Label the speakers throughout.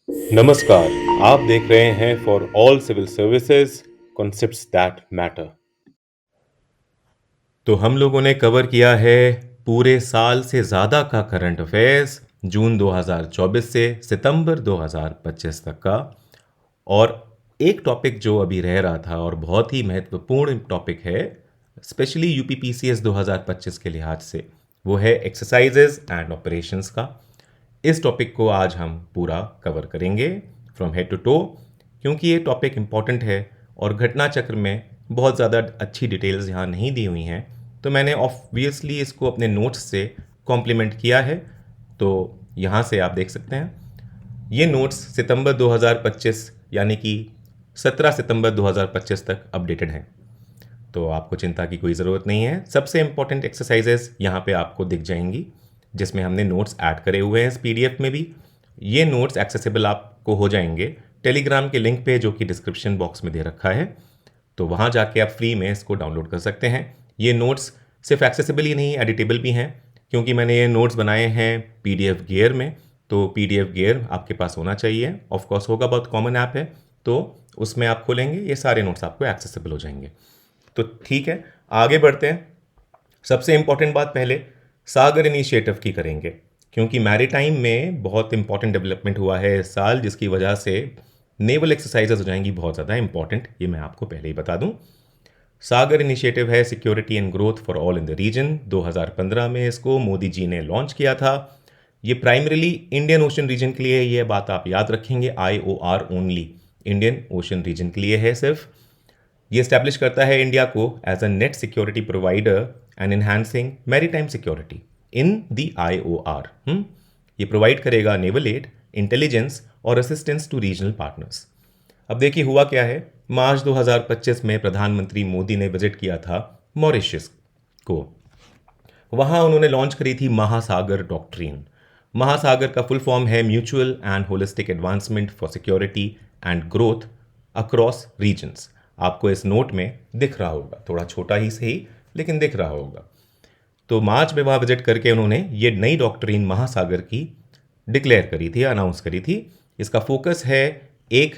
Speaker 1: नमस्कार। आप देख रहे हैं for all civil services concepts that matter. तो हम लोगों ने कवर किया है पूरे साल से ज़्यादा का करंट अफेयर्स, जून 2024 से सितंबर 2025 तक का। और एक टॉपिक जो अभी रह रहा था और बहुत ही महत्वपूर्ण टॉपिक है, स्पेशली यूपीपीसीएस 2025 के लिहाज से, वो है एक्सरसाइजेज एंड ऑपरेशंस का। इस टॉपिक को आज हम पूरा कवर करेंगे फ्रॉम हेड टू टो, क्योंकि ये टॉपिक इम्पॉर्टेंट है और घटना चक्र में बहुत ज़्यादा अच्छी डिटेल्स यहाँ नहीं दी हुई हैं, तो मैंने ऑब्वियसली इसको अपने नोट्स से कॉम्प्लीमेंट किया है। तो यहाँ से आप देख सकते हैं ये नोट्स सितंबर 2025 यानी कि 17 सितंबर 2025 तक अपडेटेड हैं, तो आपको चिंता की कोई ज़रूरत नहीं है। सबसे इंपॉर्टेंट एक्सरसाइजेस यहाँ पे आपको दिख जाएंगी, जिसमें हमने नोट्स ऐड करे हुए हैं इस पीडीएफ में भी। ये नोट्स एक्सेसिबल आपको हो जाएंगे टेलीग्राम के लिंक पे, जो कि डिस्क्रिप्शन बॉक्स में दे रखा है, तो वहाँ जाके आप फ्री में इसको डाउनलोड कर सकते हैं। ये नोट्स सिर्फ एक्सेसिबल ही नहीं, एडिटेबल भी हैं, क्योंकि मैंने ये नोट्स बनाए हैं पीडीएफ गियर में। तो पीडीएफ गियर आपके पास होना चाहिए, ऑफकोर्स होगा, बहुत कॉमन ऐप है, तो उसमें आप खोलेंगे ये सारे नोट्स आपको एक्सेसिबल हो जाएंगे। तो ठीक है, आगे बढ़ते हैं। सबसे इंपॉर्टेंट बात पहले सागर इनिशिएटिव की करेंगे, क्योंकि मैरीटाइम में बहुत इंपॉर्टेंट डेवलपमेंट हुआ है इस साल, जिसकी वजह से नेवल एक्सरसाइजेज हो जाएंगी बहुत ज़्यादा इंपॉर्टेंट, ये मैं आपको पहले ही बता दूं। सागर इनिशिएटिव है security and growth for all in the region. 2015 में इसको मोदी जी ने लॉन्च किया था। ये प्राइमरीली इंडियन ओशन रीजन के लिए है, ये बात आप याद रखेंगे। IOR ओनली, इंडियन ओशन रीजन के लिए है सिर्फ। ये स्टैब्लिश करता है इंडिया को as a net security provider and enhancing maritime security in the IOR। ये प्रोवाइड करेगा नेवल एड, इंटेलिजेंस और असिस्टेंस टू रीजनल पार्टनर्स। अब देखिए हुआ क्या है, मार्च 2025 में प्रधानमंत्री मोदी ने विजिट किया था मॉरिशस को। वहाँ उन्होंने लॉन्च करी थी महासागर डॉक्ट्रिन। महासागर का फुल फॉर्म है mutual and holistic advancement for security and growth across regions. आपको इस नोट में दिख रहा होगा, थोड़ा छोटा ही सही लेकिन दिख रहा होगा। तो मार्च में वहाँ विजिट करके उन्होंने ये नई डॉक्ट्रिन महासागर की डिक्लेयर करी थी, अनाउंस करी थी। इसका फोकस है एक,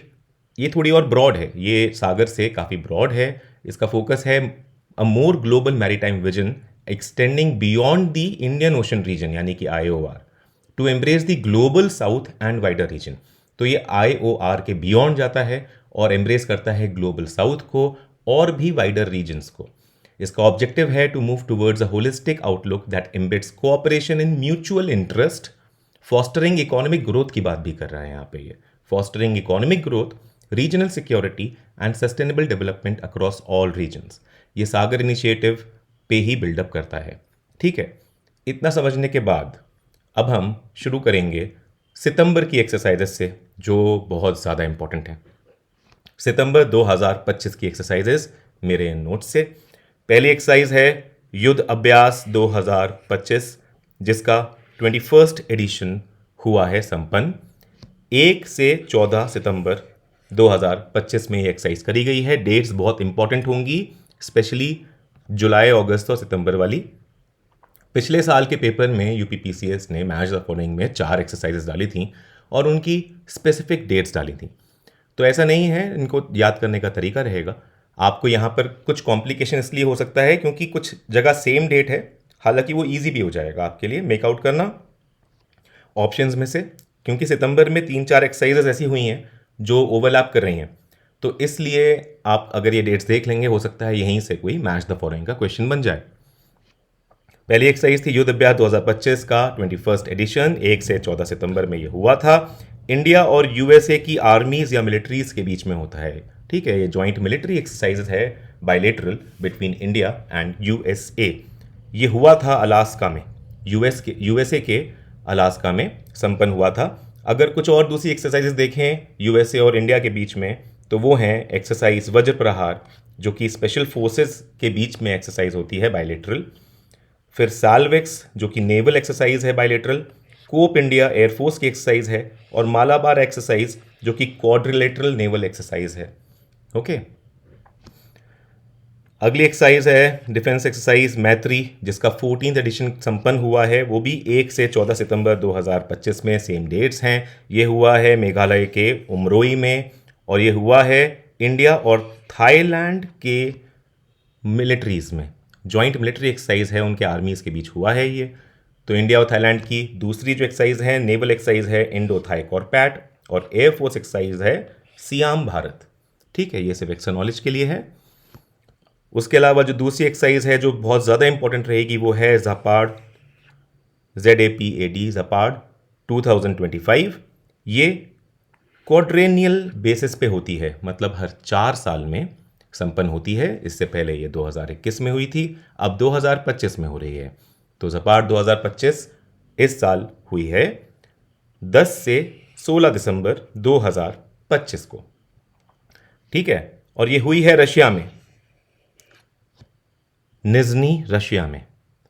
Speaker 1: ये थोड़ी और ब्रॉड है, ये सागर से काफ़ी ब्रॉड है। इसका फोकस है a more global maritime vision extending beyond the Indian ocean region, यानी कि IOR, to embrace the global south and wider region. तो ये IOR के बियॉन्ड जाता है और एम्ब्रेस करता है ग्लोबल साउथ को और भी वाइडर रीजन्स को। इसका ऑब्जेक्टिव है to move towards a holistic outlook that embeds cooperation in mutual interest, fostering economic growth की बात भी कर रहा है यहाँ पे। ये fostering economic growth, regional security and sustainable development across all regions, ये सागर इनिशिएटिव पे ही बिल्डअप करता है। ठीक है, इतना समझने के बाद अब हम शुरू करेंगे सितंबर की एक्सरसाइजेस से, जो बहुत ज़्यादा इंपॉर्टेंट है। सितंबर 2025 की एक्सरसाइजेस मेरे नोट्स से। पहली एक्सरसाइज है युद्ध अभ्यास 2025, जिसका 21st एडिशन हुआ है संपन्न। 1 से 14 सितंबर 2025 में ये एक्सरसाइज करी गई है। डेट्स बहुत इंपॉर्टेंट होंगी, स्पेशली जुलाई, अगस्त और सितंबर वाली। पिछले साल के पेपर में यूपीपीसीएस ने मैच द फॉलोइंग में 4 एक्सरसाइजेस डाली थी और उनकी स्पेसिफिक डेट्स डाली थी। तो ऐसा नहीं है, इनको याद करने का तरीका रहेगा। आपको यहाँ पर कुछ कॉम्प्लिकेशन इसलिए हो सकता है क्योंकि कुछ जगह सेम डेट है, हालांकि वो इजी भी हो जाएगा आपके लिए मेकआउट करना ऑप्शंस में से, क्योंकि सितंबर में 3-4 एक्सरसाइजेस ऐसी हुई हैं जो ओवरलैप कर रही हैं। तो इसलिए आप अगर ये डेट्स देख लेंगे, हो सकता है यहीं से कोई मैच द फॉलोइंग का क्वेश्चन बन जाए। पहली एक्सरसाइज थी युद्ध अभ्यास 2025 का 21st एडिशन, 1 से 14 सितंबर में ये हुआ था। इंडिया और यूएसए की आर्मीज या मिलिट्रीज के बीच में होता है। ठीक है, ये जॉइंट मिलिट्री एक्सरसाइज है bilateral between India and USA. ये हुआ था अलास्का में, यूएसए के अलास्का में संपन्न हुआ था। अगर कुछ और दूसरी एक्सरसाइजेस देखें यूएसए और इंडिया के बीच में, तो वो हैं एक्सरसाइज वज्र प्रहार, जो कि स्पेशल फोर्सेस के बीच में एक्सरसाइज होती है बायलेटरल। फिर साल्वेक्स, जो कि नेवल एक्सरसाइज है बायलेटरल। कोप इंडिया एयरफोर्स की एक्सरसाइज है। और मालाबार एक्सरसाइज, जो कि क्वाड्रिलेटरल नेवल एक्सरसाइज है। ओके, अगली एक्सरसाइज है डिफेंस एक्सरसाइज मैत्री, जिसका 14th एडिशन संपन्न हुआ है, वो भी 1 से 14 सितंबर 2025 में, सेम डेट्स हैं। ये हुआ है मेघालय के उमरोई में, और ये हुआ है इंडिया और थाईलैंड के मिलिट्रीज़ में। जॉइंट मिलिट्री एक्सरसाइज है, उनके आर्मीज़ के बीच हुआ है ये। तो इंडिया और थाईलैंड की दूसरी जो एक्सरसाइज है नेवल एक्सरसाइज है इंडो थाई कॉर्पैट, और एयरफोर्स एक्सरसाइज है सियाम भारत। ठीक है, ये सिर्फ एक्स्ट्रा नॉलेज के लिए है। उसके अलावा जो दूसरी एक्सरसाइज है जो बहुत ज़्यादा इंपॉर्टेंट रहेगी वो है जापाड, ZAPAD, जापाड 2025। ये क्वाड्रेनियल बेसिस पे होती है, मतलब हर 4 साल में संपन्न होती है। इससे पहले ये 2021 में हुई थी, अब 2025 में हो रही है। तो जापाड 2025 इस साल हुई है 10 से 16 दिसंबर 2025 को। ठीक है, और ये हुई है रशिया में, निज़नी रशिया में।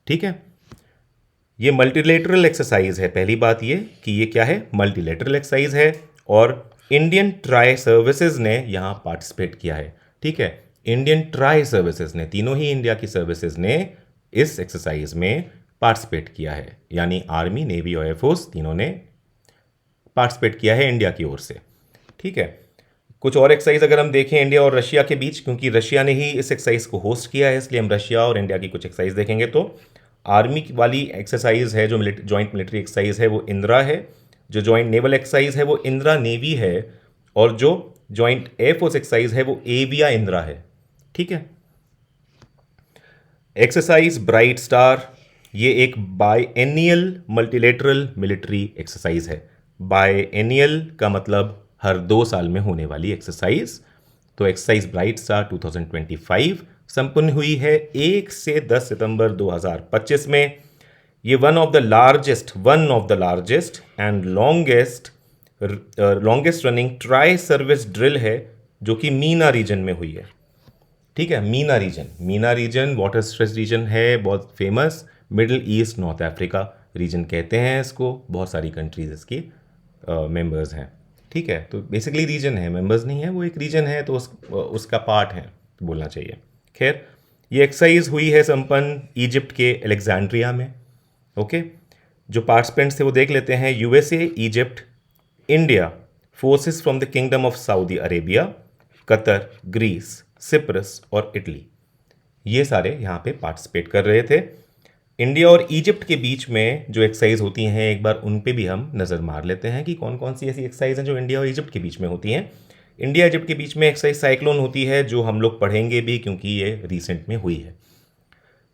Speaker 1: ठीक है, ये मल्टीलेटरल एक्सरसाइज है। पहली बात ये कि ये क्या है, मल्टीलेटरल एक्सरसाइज है, और इंडियन ट्राई सर्विसेज ने यहाँ पार्टिसिपेट किया है। ठीक है, इंडियन ट्राई सर्विसेज ने, तीनों ही इंडिया की सर्विसेज ने इस एक्सरसाइज में पार्टिसिपेट किया है, यानी आर्मी, नेवी और एयरफोर्स तीनों ने पार्टिसिपेट किया है इंडिया की ओर से। ठीक है, कुछ और एक्सरसाइज अगर हम देखें इंडिया और रशिया के बीच, क्योंकि रशिया ने ही इस एक्सरसाइज को होस्ट किया है, इसलिए हम रशिया और इंडिया की कुछ एक्सरसाइज देखेंगे। तो आर्मी वाली एक्सरसाइज है जो जॉइंट मिलिट्री एक्सरसाइज है वो इंदिरा है, जो जॉइंट नेवल एक्सरसाइज है वो इंदिरा नेवी है, और जो जॉइंट एयरफोर्स एक्सरसाइज है वो एविया इंदिरा है। ठीक है, एक्सरसाइज ब्राइट स्टार, ये एक बायएनियल मल्टीलेटरल मिलिट्री एक्सरसाइज है। बायएनियल का मतलब हर 2 साल में होने वाली एक्सरसाइज। तो एक्सरसाइज ब्राइट स्टार 2025 संपन्न हुई है 1 से 10 सितंबर 2025 में। ये one of the largest and longest running tri service drill है, जो कि मीना रीजन में हुई है। ठीक है, MENA region water stress region है, बहुत famous, middle east north Africa region कहते हैं इसको। बहुत सारी कंट्रीज इसकी मेंबर्स हैं। ठीक है, तो बेसिकली रीजन है, मेंबर्स नहीं है, वो एक रीजन है, तो उसका पार्ट है बोलना चाहिए। खैर, ये एक्सरसाइज हुई है संपन्न इजिप्ट के अलेक्जेंड्रिया में। ओके, जो पार्टिसिपेंट्स थे वो देख लेते हैं। USA, Egypt, India, forces from the Kingdom of Saudi Arabia, Qatar, Greece, Cyprus और इटली, ये सारे यहाँ पे पार्टिसिपेट कर रहे थे। इंडिया और इजिप्ट के बीच में जो एक्सरसाइज होती हैं, एक बार उन पे भी हम नज़र मार लेते हैं कि कौन कौन सी ऐसी एक्सरसाइज हैं जो इंडिया और इजिप्ट के बीच में होती हैं। इंडिया इजिप्ट के बीच में एक्सरसाइज साइक्लोन होती है, जो हम लोग पढ़ेंगे भी क्योंकि ये रिसेंट में हुई है।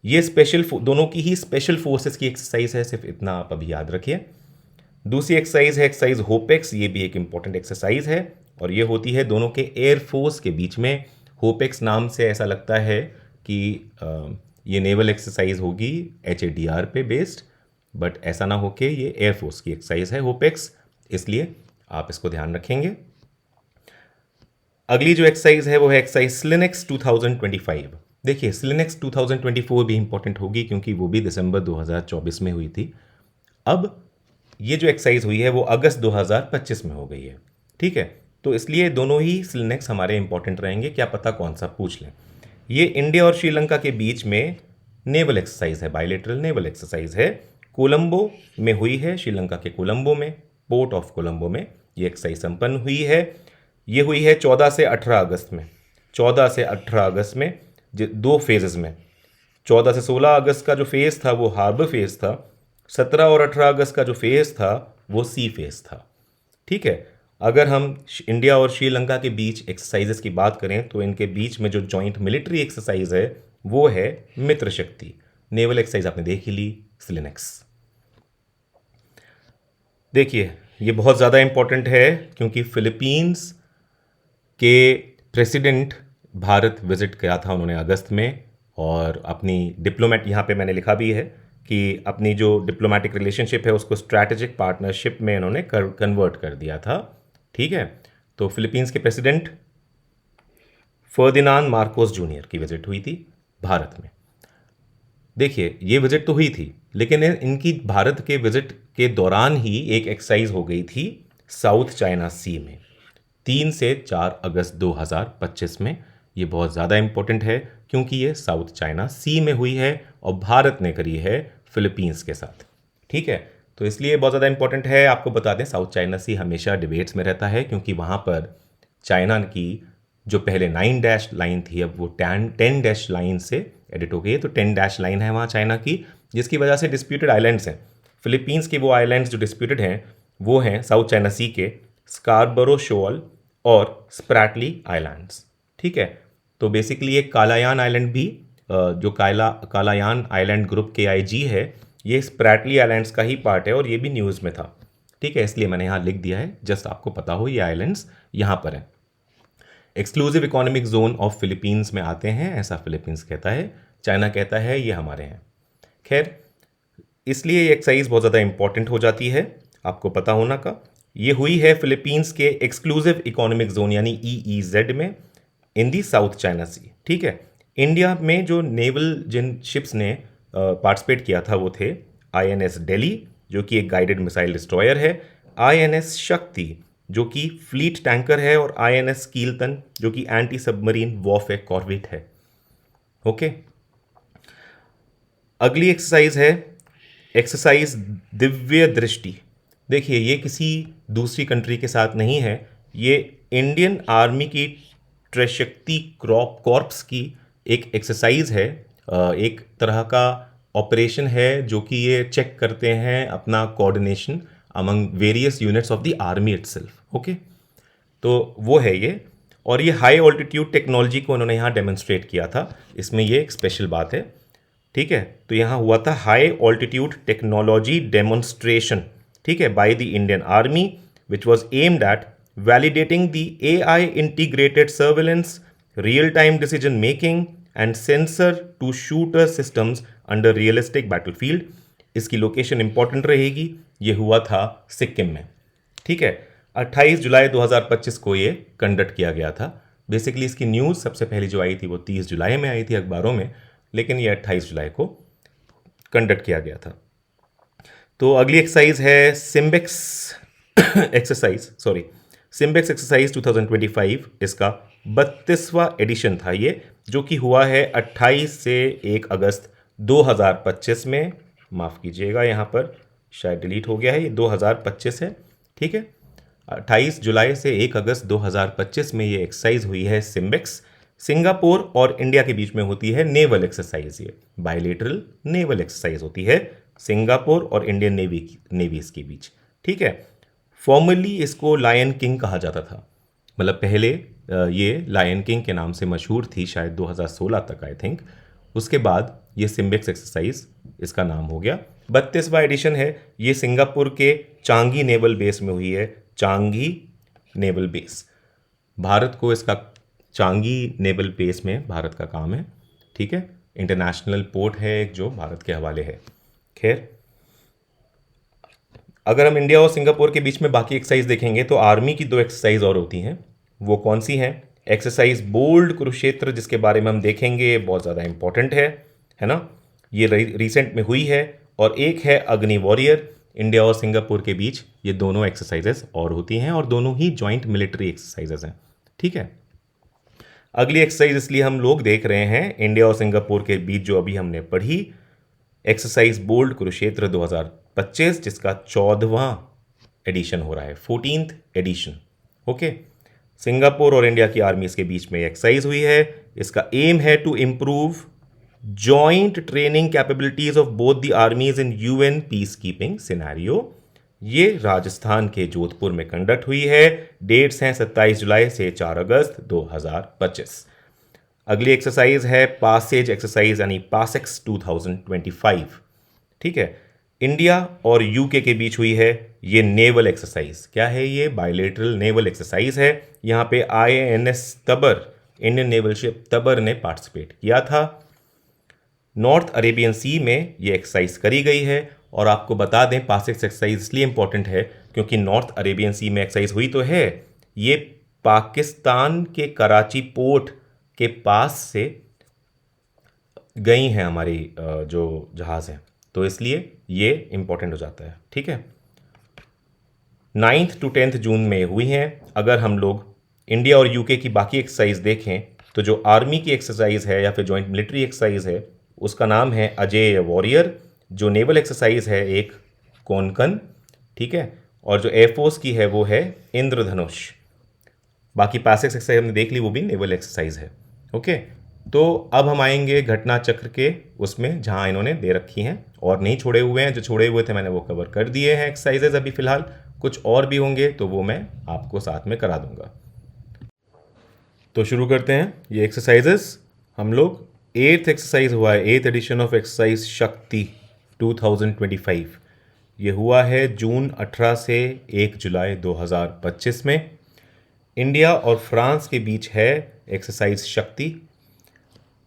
Speaker 1: ये दोनों की ही स्पेशल फोर्सेस की एक्सरसाइज है, सिर्फ इतना आप अभी याद रखिए। दूसरी एक्सरसाइज है एक्सरसाइज होपेक्स, ये भी एक इंपॉर्टेंट एक्सरसाइज है, और ये होती है दोनों के एयरफोर्स के बीच में। होपेक्स नाम से ऐसा लगता है कि ये नेवल एक्सरसाइज होगी HADR पे बेस्ड, बट ऐसा ना होके ये एयरफोर्स की एक्सरसाइज है होपेक्स, इसलिए आप इसको ध्यान रखेंगे। अगली जो एक्सरसाइज है वो है एक्सरसाइज स्लिनेक्स 2025। देखिए, स्लिनेक्स 2024 भी इंपॉर्टेंट होगी क्योंकि वो भी दिसंबर 2024 में हुई थी। अब ये जो एक्सरसाइज हुई है वो अगस्त 2025 में हो गई है। ठीक है, तो इसलिए दोनों ही स्लिनेक्स हमारे इंपॉर्टेंट रहेंगे, क्या पता कौन सा पूछ लें। ये इंडिया और श्रीलंका के बीच में नेवल एक्सरसाइज है, बायलेटरल नेवल एक्सरसाइज है। कोलंबो में हुई है, श्रीलंका के कोलंबो में, पोर्ट ऑफ कोलंबो में ये एक्सरसाइज संपन्न हुई है। ये हुई है 14 से 18 अगस्त में। 14 से 18 अगस्त में 2 फेजेस में। 14 से 16 अगस्त का जो फेज़ था वो हार्बर फेज़ था। 17 और 18 अगस्त का जो फेज़ था वो सी फेज़ था। ठीक है, अगर हम इंडिया और श्रीलंका के बीच एक्सरसाइजेस की बात करें तो इनके बीच में जो जॉइंट मिलिट्री एक्सरसाइज है वो है मित्र शक्ति। नेवल एक्सरसाइज आपने देख ही ली, स्लिनेक्स। देखिए, ये बहुत ज़्यादा इंपॉर्टेंट है क्योंकि फिलीपींस के प्रेसिडेंट भारत विजिट किया था उन्होंने अगस्त में, और अपनी डिप्लोमेट, यहाँ पे मैंने लिखा भी है कि अपनी जो डिप्लोमेटिक रिलेशनशिप है उसको स्ट्रैटेजिक पार्टनरशिप में इन्होंने कन्वर्ट कर दिया था। ठीक है, तो फिलीपींस के प्रेसिडेंट फर्दिनांड मार्कोस जूनियर की विजिट हुई थी भारत में। देखिए, ये विजिट तो हुई थी, लेकिन इनकी भारत के विजिट के दौरान ही एक एक्सरसाइज हो गई थी साउथ चाइना सी में 3 से 4 अगस्त 2025 में। ये बहुत ज़्यादा इंपॉर्टेंट है क्योंकि ये साउथ चाइना सी में हुई है और भारत ने करी है फिलीपींस के साथ। ठीक है, तो इसलिए बहुत ज़्यादा इंपॉर्टेंट है। आपको बता दें, साउथ चाइना सी हमेशा डिबेट्स में रहता है क्योंकि वहाँ पर चाइना की जो पहले 9 डैश लाइन थी, अब वो 10 डैश लाइन से एडिट हो गई है। तो 10 डैश लाइन है वहाँ चाइना की, जिसकी वजह से डिस्प्यूटेड आइलैंड्स हैं। फिलीपींस के वो आइलैंड्स जो डिस्प्यूटेड हैं वो हैं साउथ चाइना सी के स्कारबरो शोल और स्प्रैटली आइलैंड्स। ठीक है, तो बेसिकली एक कालायान आइलैंड भी जो कालायान आइलैंड ग्रुप के आईजी है, ये स्प्रैटली आइलैंड्स का ही पार्ट है और ये भी न्यूज़ में था। ठीक है, इसलिए मैंने यहाँ लिख दिया है, जस्ट आपको पता हो ये आइलैंड्स यहाँ पर हैं। Exclusive economic zone of Philippines में आते हैं, ऐसा फिलीपींस कहता है। चाइना कहता है ये हमारे हैं। खैर, इसलिए ये एक्सरसाइज बहुत ज़्यादा इंपॉर्टेंट हो जाती है आपको पता होना का। ये हुई है फिलीपींस के एक्सक्लूसिव इकोनॉमिक जोन यानी EEZ में, इन दी साउथ चाइना सी। ठीक है, इंडिया में जो नेवल जिन शिप्स ने पार्टिसिपेट किया था वो थे INS दिल्ली, जो कि एक गाइडेड मिसाइल डिस्ट्रॉयर है, INS शक्ति जो कि फ्लीट टैंकर है, और INS कीलतन जो कि एंटी सबमरीन वॉरफेयर कॉर्वेट है। ओके, अगली एक्सरसाइज है एक्सरसाइज दिव्य दृष्टि। देखिए, ये किसी दूसरी कंट्री के साथ नहीं है, ये इंडियन आर्मी की त्रिशक्ति कॉर्प्स की एक एक्सरसाइज है, एक तरह का ऑपरेशन है जो कि ये चेक करते हैं अपना coordination among various units of the army itself. Okay, तो वो है ये, और ये हाई ऑल्टीट्यूड टेक्नोलॉजी को उन्होंने यहाँ डेमोन्स्ट्रेट किया था, इसमें ये एक स्पेशल बात है। ठीक है, तो यहाँ हुआ था हाई ऑल्टीट्यूड टेक्नोलॉजी डेमोन्स्ट्रेशन, ठीक है, by the Indian army, which was aimed at validating the AI integrated surveillance, real-time decision making and sensor to shooter systems under realistic battlefield। इसकी लोकेशन इंपॉर्टेंट रहेगी, ये हुआ था सिक्किम में। ठीक है, 28 जुलाई 2025 को ये कंडक्ट किया गया था। बेसिकली इसकी न्यूज़ सबसे पहले जो आई थी वो 30 जुलाई में आई थी अखबारों में, लेकिन ये 28 जुलाई को कंडक्ट किया गया था। तो अगली एक्सरसाइज है सिम्बेक्स सिम्बेक्स एक्सरसाइज 2025, इसका 32वां एडिशन था ये, जो कि हुआ है 28 से 1 अगस्त 2025 में। माफ़ कीजिएगा, यहाँ पर शायद डिलीट हो गया है, ये 2025 है। ठीक है, 28 जुलाई से 1 अगस्त 2025 में ये एक्सरसाइज हुई है सिम्बेक्स। सिंगापुर और इंडिया के बीच में होती है नेवल एक्सरसाइज, ये बायलेटरल नेवल एक्सरसाइज होती है सिंगापुर और इंडियन नेवीज के बीच। ठीक है, फॉर्मली इसको लायन किंग कहा जाता था, मतलब पहले ये लायन किंग के नाम से मशहूर थी, शायद 2016 तक आई थिंक। उसके बाद ये सिम्बेक्स एक्सरसाइज इसका नाम हो गया। 32वां एडिशन है, ये सिंगापुर के चांगी नेवल बेस में हुई है, चांगी नेवल बेस। भारत को इसका चांगी नेवल बेस में भारत का काम है। ठीक है, इंटरनेशनल पोर्ट है एक जो भारत के हवाले है। खैर, अगर हम इंडिया और सिंगापुर के बीच में बाकी एक्सरसाइज देखेंगे तो आर्मी की 2 एक्सरसाइज और होती हैं। वो कौन सी हैं? एक्सरसाइज बोल्ड कुरुक्षेत्र, जिसके बारे में हम देखेंगे, बहुत ज़्यादा इंपॉर्टेंट है ना, ये रिसेंट में हुई है। और एक है अग्नि वॉरियर, इंडिया और सिंगापुर के बीच ये दोनों एक्सरसाइजेस और होती हैं, और दोनों ही जॉइंट मिलिट्री एक्सरसाइजेस हैं। ठीक है, अगली एक्सरसाइज इसलिए हम लोग देख रहे हैं इंडिया और सिंगापुर के बीच जो अभी हमने पढ़ी, एक्सरसाइज बोल्ड कुरुक्षेत्र 2025, जिसका 14वां एडिशन हो रहा है, 14th एडिशन। ओके, सिंगापुर और इंडिया की आर्मीज के बीच में एक्सरसाइज हुई है। इसका एम है to improve joint training capabilities of both the armies in UN peace keeping scenario. ये राजस्थान के जोधपुर में कंडक्ट हुई है। डेट्स हैं 27 जुलाई से 4 अगस्त 2025। अगली एक्सरसाइज है पासेज एक्सरसाइज यानी पासेक्स 2025। ठीक है, इंडिया और यूके के बीच हुई है ये नेवल एक्सरसाइज। क्या है ये? बायलेटरल नेवल एक्सरसाइज है। यहाँ पे INS तबर, इंडियन नेवल शिप तबर ने पार्टिसिपेट किया था। नॉर्थ अरेबियन सी में ये एक्सरसाइज करी गई है। और आपको बता दें, पासेक्स एक्सरसाइज इसलिए इंपॉर्टेंट है क्योंकि नॉर्थ अरेबियन सी में एक्सरसाइज हुई तो है, ये पाकिस्तान के कराची पोर्ट के पास से गई हैं हमारी जो जहाज़ हैं, तो इसलिए ये इंपॉर्टेंट हो जाता है। ठीक है, 9th to 10th जून में हुई हैं। अगर हम लोग इंडिया और यूके की बाकी एक्सरसाइज देखें तो जो आर्मी की एक्सरसाइज है या फिर जॉइंट मिलिट्री एक्सरसाइज है उसका नाम है अजेय वॉरियर। जो नेवल एक्सरसाइज है एक कोनकन, ठीक है। और जो एयरफोर्स की है वो है इंद्रधनुष। बाकी पास एक्सरसाइज हमने देख ली, वो भी नेवल एक्सरसाइज है। ओके, तो अब हम आएंगे घटना चक्र के उसमें जहां इन्होंने दे रखी हैं और नहीं छोड़े हुए हैं। जो छोड़े हुए थे मैंने वो कवर कर दिए हैं एक्सरसाइजेज अभी फिलहाल। कुछ और भी होंगे तो वो मैं आपको साथ में करा दूंगा। तो शुरू करते हैं ये एक्सरसाइजेस। हम लोग 8th एक्सरसाइज हुआ है, 8th एडिशन ऑफ एक्सरसाइज शक्ति 2025। ये हुआ है जून 18 से 1 जुलाई 2025 में। इंडिया और फ्रांस के बीच है एक्सरसाइज शक्ति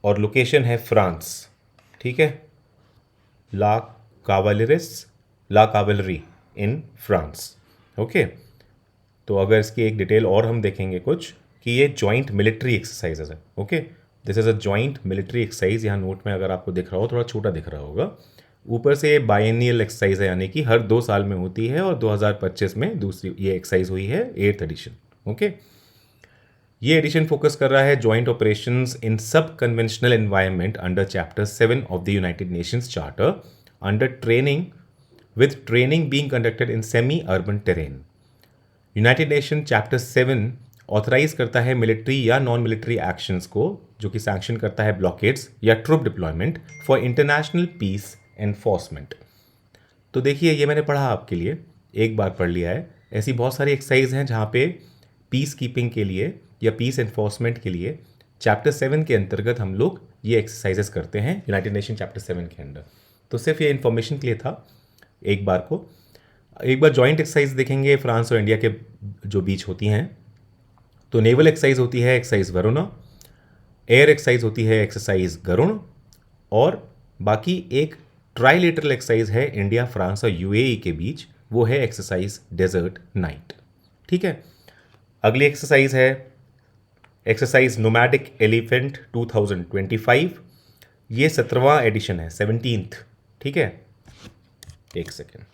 Speaker 1: और लोकेशन है फ्रांस, ठीक है। ला कावलरिस, ला कावलरी इन फ्रांस। ओके, तो अगर इसकी एक डिटेल और हम देखेंगे कुछ कि ये जॉइंट मिलिट्री एक्सरसाइजेज है। Okay, this is a joint military exercise. यहाँ नोट में अगर आपको दिख रहा हो, थोड़ा छोटा दिख रहा होगा। ऊपर से ये बायनियल एक्सरसाइज है, यानी कि हर 2 साल में होती है और 2025 में दूसरी ये एक्सरसाइज हुई है 8th एडिशन। ओके, ये एडिशन फोकस कर रहा है joint operations in sub conventional environment under chapter 7 of the United Nations charter under training, with training being conducted in semi urban terrain. United Nation chapter 7 authorise करता है military या non military actions को, जो कि sanction करता है blockades या troop deployment for international peace enforcement. तो देखिए, ये मैंने पढ़ा आपके लिए, एक बार पढ़ लिया है। ऐसी बहुत सारी एक्सरसाइज हैं जहाँ पे पीस कीपिंग के लिए या पीस एनफोर्समेंट के लिए चैप्टर 7 के अंतर्गत हम लोग ये एक्सरसाइजेस करते हैं यूनाइटेड नेशन चैप्टर 7 के अंडर। तो सिर्फ ये इन्फॉर्मेशन के लिए था एक बार को। एक बार जॉइंट एक्सरसाइज देखेंगे फ्रांस और इंडिया के जो बीच होती हैं। तो नेवल एक्सरसाइज होती है एक्सरसाइज वरुणा, एयर एक्सरसाइज होती है एक्सरसाइज गरुण, और बाकी एक ट्राइलेटरल एक्सरसाइज है इंडिया, फ्रांस और यूएई के बीच, वो है एक्सरसाइज डेजर्ट नाइट, ठीक है। अगली एक्सरसाइज है एक्सरसाइज नोमैडिक एलिफेंट 2025। ये 17वां एडिशन है, 17th, ठीक है। एक सेकेंड,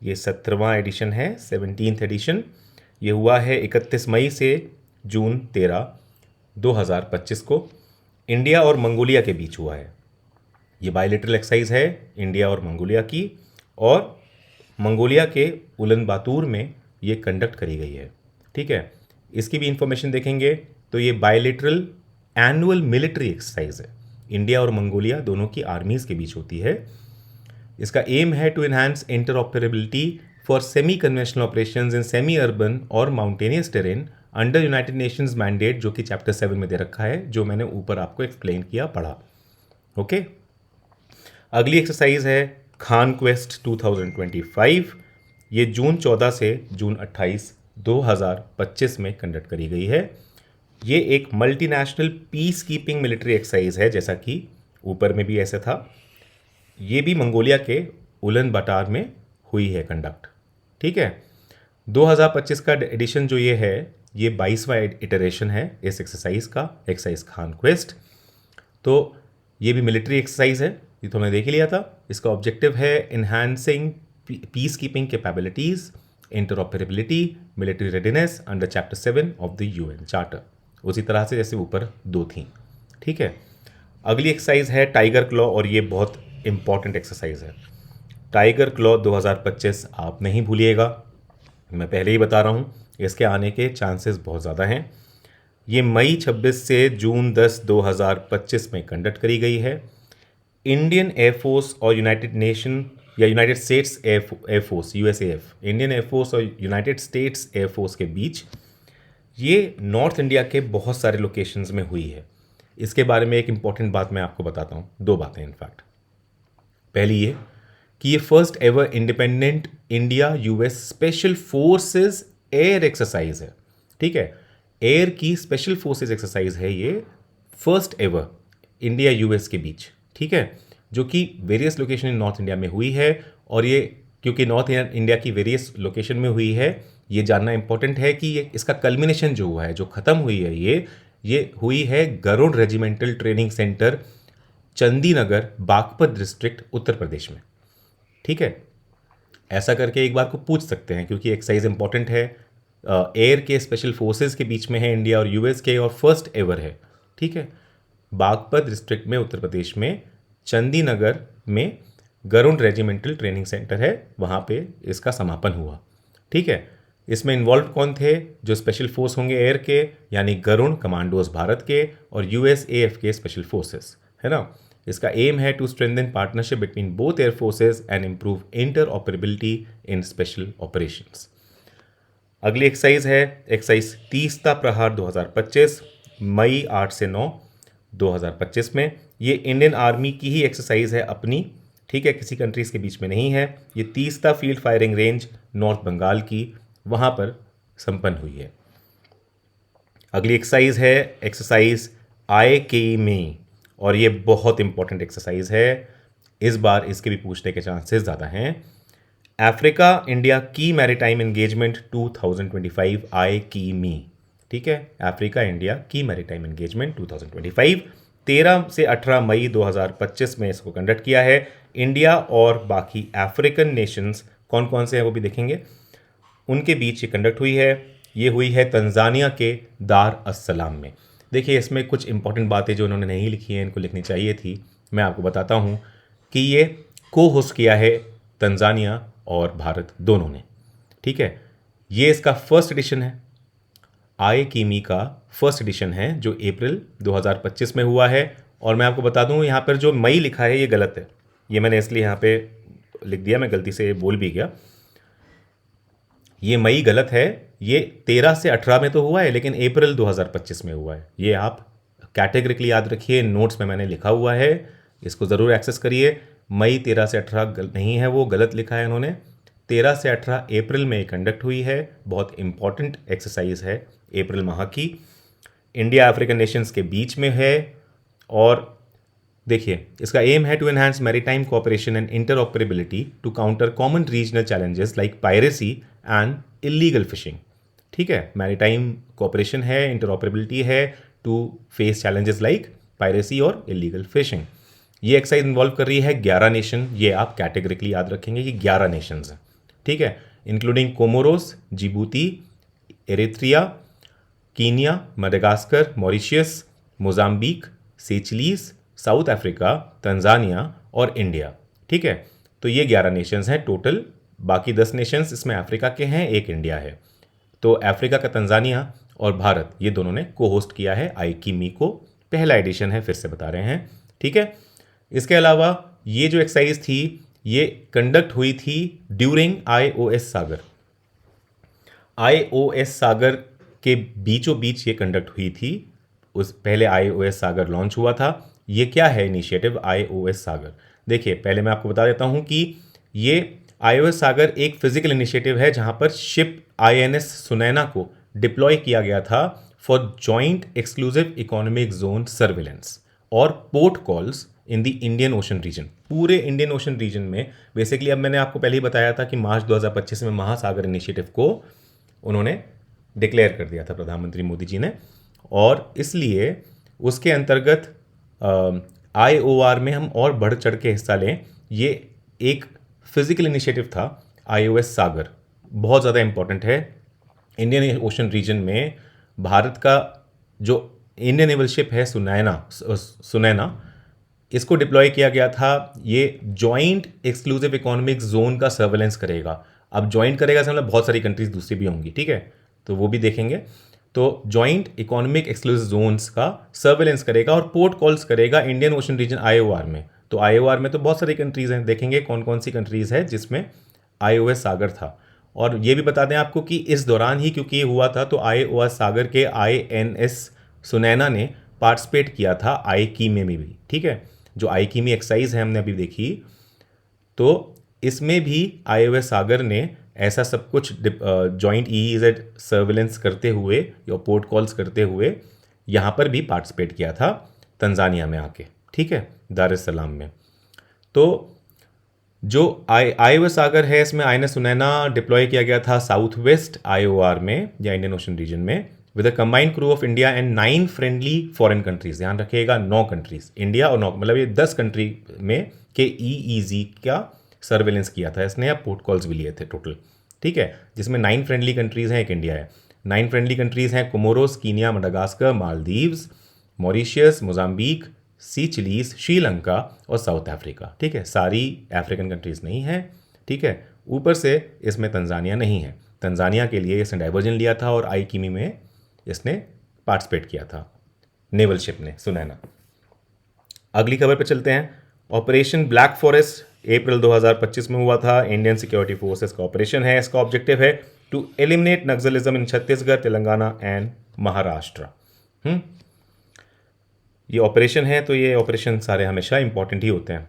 Speaker 1: ये 17वां एडिशन है, 17th एडिशन। ये हुआ है 31 मई से जून 13, 2025 को। इंडिया और मंगोलिया के बीच हुआ है। ये बायलेटरल एक्सरसाइज है इंडिया और मंगोलिया की, और मंगोलिया के उलन बातूर में ये कंडक्ट करी गई है, ठीक है। इसकी भी इंफॉर्मेशन देखेंगे तो ये बायलेटरल एनुअल मिलिट्री एक्सरसाइज है, इंडिया और मंगोलिया दोनों की आर्मीज के बीच होती है। इसका एम है to enhance interoperability for semi conventional operations in semi urban और mountainous terrain under United Nations mandate, जो कि चैप्टर 7 में दे रखा है, जो मैंने ऊपर आपको एक्सप्लेन किया पढ़ा। ओके, अगली एक्सरसाइज है खान क्वेस्ट 2025। ये जून 14 से जून 28, 2025 में कंडक्ट करी गई है। ये एक multinational peace keeping military exercise है, जैसा कि ऊपर में भी ऐसा था। ये भी मंगोलिया के उलन बाटार में हुई है कंडक्ट, ठीक है। 2025 का एडिशन जो ये है, ये 22वां इटरेशन है इस एक्सरसाइज का, एक्सरसाइज खान क्वेस्ट। तो ये भी मिलिट्री एक्सरसाइज है, ये तो हमने देख ही लिया था। इसका ऑब्जेक्टिव है enhancing peace keeping capabilities, interoperability, military readiness under chapter 7 of the UN charter, उसी तरह से जैसे ऊपर 2 थी, ठीक है। अगली एक्सरसाइज है टाइगर क्लॉ, और ये बहुत इंपॉर्टेंट एक्सरसाइज है। टाइगर क्लॉ 2025 आप नहीं भूलिएगा, मैं पहले ही बता रहा हूँ, इसके आने के चांसेस बहुत ज़्यादा हैं। ये मई 26 से जून 10, 2025 में कंडक्ट करी गई है। इंडियन एयरफोर्स और यूनाइटेड नेशन या United States air force, USAF, Indian air force और यूनाइटेड स्टेट्स एयरफोर्स के बीच ये नॉर्थ इंडिया के बहुत सारे लोकेशंस में हुई है। इसके बारे में एक इंपॉर्टेंट बात मैं आपको बताता हूँ, 2 बातें इनफैक्ट। पहली ये कि ये first ever independent India US special forces air exercise है, ठीक है। एयर की स्पेशल फोर्सेस एक्सरसाइज है ये, फर्स्ट एवर इंडिया यूएस के बीच, ठीक है, जो कि various location in north India में हुई है। और ये क्योंकि नॉर्थ इंडिया की वेरियस लोकेशन में हुई है, ये जानना इंपॉर्टेंट है कि ये इसका कल्मिनेशन जो हुआ है, जो ख़त्म हुई है, ये हुई है Garud regimental training centre, Chandinagar, Baghpat district, Uttar Pradesh में, ठीक है। ऐसा करके एक बार को पूछ सकते हैं, क्योंकि एक्सरसाइज इंपॉर्टेंट है, एयर के स्पेशल फोर्सेस के बीच में है इंडिया और यूएस के, और फर्स्ट एवर है, ठीक है। बागपत डिस्ट्रिक्ट में उत्तर प्रदेश में चंदी नगर में गरुड़ रेजिमेंटल ट्रेनिंग सेंटर है, वहाँ पे इसका समापन हुआ। ठीक है। इसमें इन्वॉल्व कौन थे? जो स्पेशल फोर्स होंगे एयर के, यानी गरुड़ कमांडोज भारत के और यूएसएएफ के स्पेशल फोर्सेस, है ना। इसका एम है to strengthen partnership between both air forces and improve inter operability in special operations. अगली एक्सरसाइज है एक्सरसाइज तीस्ता प्रहार 2025, मई 8 से 9 2025 में। ये इंडियन आर्मी की ही एक्सरसाइज है अपनी, ठीक है, किसी कंट्रीज के बीच में नहीं है। ये Teesta field firing range north Bengal की, वहाँ पर संपन्न हुई है। अगली एक्सरसाइज है एक्सरसाइज आई के में, और ये बहुत इंपॉर्टेंट एक्सरसाइज है, इस बार इसके भी पूछने के चांसेस ज़्यादा हैं। अफ्रीका इंडिया की मैरीटाइम एंगेजमेंट 2025 आई की मी, ठीक है, अफ्रीका इंडिया की मैरीटाइम एंगेजमेंट 2025 13 से 18 मई 2025 में इसको कंडक्ट किया है। इंडिया और बाकी अफ्रीकन नेशंस कौन कौन से हैं वो भी देखेंगे, उनके बीच ये कंडक्ट हुई है। ये हुई है तंजानिया के दार अस सलाम में। देखिए इसमें कुछ इंपॉर्टेंट बातें जो उन्होंने नहीं लिखी हैं, इनको लिखनी चाहिए थी, मैं आपको बताता हूँ कि ये को होस्ट किया है तंजानिया और भारत दोनों ने, ठीक है। ये इसका फर्स्ट एडिशन है, आई कीमी का फर्स्ट एडिशन है जो अप्रैल 2025 में हुआ है। और मैं आपको बता दूं यहाँ पर जो मई लिखा है ये गलत है, ये मैंने इसलिए यहाँ पे लिख दिया, मैं गलती से बोल भी गया, ये मई गलत है। ये 13 से 18 में तो हुआ है लेकिन अप्रैल 2025 में हुआ है, ये आप कैटेगरिकली याद रखिए, नोट्स में मैंने लिखा हुआ है, इसको ज़रूर एक्सेस करिए। मई 13 से 18 नहीं है, वो गलत लिखा है इन्होंने। 13 से 18 अप्रैल में कंडक्ट हुई है, बहुत इंपॉर्टेंट एक्सरसाइज है अप्रैल माह की, इंडिया अफ्रीकन नेशंस के बीच में है। और देखिए इसका एम है to enhance maritime cooperation and interoperability to counter common regional challenges like piracy and illegal fishing, ठीक है। मैरीटाइम कोऑपरेशन है, इंटरऑपरेबिलिटी है to face challenges like piracy और इलीगल फिशिंग। ये एक्सरसाइज इन्वॉल्व कर रही है 11 नेशन, ये आप कैटेगरिकली याद रखेंगे कि 11 नेशंस हैं, ठीक है, including Comoros, Djibouti, Eritrea, Kenya, Madagascar, Mauritius, Mozambique, Seychelles, South Africa, Tanzania और इंडिया, ठीक है। तो ये 11 नेशंस हैं टोटल, बाकी 10 नेशंस इसमें अफ्रीका के हैं, एक इंडिया है। तो अफ्रीका का तंजानिया और भारत ये दोनों ने को होस्ट किया है आई की मी को, पहला एडिशन है, फिर से बता रहे हैं, ठीक है। इसके अलावा ये जो एक्सरसाइज थी ये कंडक्ट हुई थी ड्यूरिंग IOS सागर, IOS सागर के बीचों बीच ये कंडक्ट हुई थी। उस पहले IOS सागर लॉन्च हुआ था। ये क्या है इनिशिएटिव IOS सागर? देखिए पहले मैं आपको बता देता हूं कि ये IOS सागर एक फिजिकल इनिशिएटिव है जहां पर शिप INS सुनैना को डिप्लॉय किया गया था for joint exclusive economic zone surveillance और port calls in the Indian ocean region. पूरे इंडियन ओशन रीजन में बेसिकली, अब मैंने आपको पहले ही बताया था कि मार्च 2025 में महासागर इनिशिएटिव को उन्होंने डिक्लेयर कर दिया था प्रधानमंत्री मोदी जी ने, और इसलिए उसके अंतर्गत IOR में हम और बढ़ चढ़ के हिस्सा लें। ये एक फिजिकल इनिशिएटिव था IOS सागर, बहुत ज़्यादा इंपॉर्टेंट है। इंडियन ओशन रीजन में भारत का जो इंडियन नेवल शिप है सुनैना, इसको डिप्लॉय किया गया था। ये जॉइंट एक्सक्लूसिव इकोनॉमिक जोन का सर्वेलेंस करेगा। अब जॉइंट करेगा से मतलब बहुत सारी कंट्रीज दूसरी भी होंगी, ठीक है, तो वो भी देखेंगे। तो जॉइंट इकोनॉमिक एक्सक्लूसिव जोन्स का सर्वेलेंस करेगा और पोर्ट कॉल्स करेगा इंडियन ओशन रीजन IOR में। तो IOR में तो बहुत सारी कंट्रीज हैं, देखेंगे कौन कौन सी कंट्रीज है जिसमें IOS सागर था। और ये भी बता दें आपको कि इस दौरान ही क्योंकि ये हुआ था तो IOS सागर के INS सुनैना ने पार्टिसिपेट किया था आई की में भी, ठीक है। जो आई की में एक्सरसाइज है हमने अभी देखी, तो इसमें भी IOS सागर ने ऐसा सब कुछ जॉइंट EEZ सर्विलेंस करते हुए या पोर्ट कॉल्स करते हुए यहाँ पर भी पार्टिसिपेट किया था तंजानिया में आके, ठीक है, दार एस सलाम में। तो जो IOS सागर है इसमें INS सुनैना डिप्लॉय किया गया था साउथ वेस्ट IOR में या इंडियन ओशन रीजन में with a combined crew of India and 9 friendly foreign countries. ध्यान रखिएगा 9 कंट्रीज, इंडिया और 9 मतलब ये 10 कंट्री में के EEZ का सर्वेलेंस किया था इसने, या पोर्ट कॉल्स भी लिए थे टोटल, ठीक है, जिसमें 9 फ्रेंडली कंट्रीज हैं, एक इंडिया है। 9 फ्रेंडली कंट्रीज हैं Comoros, Kenya, Madagascar, Maldives, Mauritius, Mozambique, Seychelles, Sri Lanka और साउथ अफ्रीका। ठीक है, सारी अफ्रीकन कंट्रीज़ नहीं हैं। ठीक है, ऊपर से इसमें तंजानिया नहीं है। तंजानिया के लिए इसने डाइवर्जन लिया था और आई किमी में इसने पार्टिसिपेट किया था नेवल शिप ने, सुनैना। अगली खबर पे चलते हैं। ऑपरेशन ब्लैक फॉरेस्ट अप्रैल 2025 में हुआ था। इंडियन सिक्योरिटी फोर्सेस का ऑपरेशन है। इसका ऑब्जेक्टिव है to eliminate Naxalism in Chhattisgarh, Telangana and Maharashtra. ये ऑपरेशन है, तो ये ऑपरेशन सारे हमेशा इंपॉर्टेंट ही होते हैं।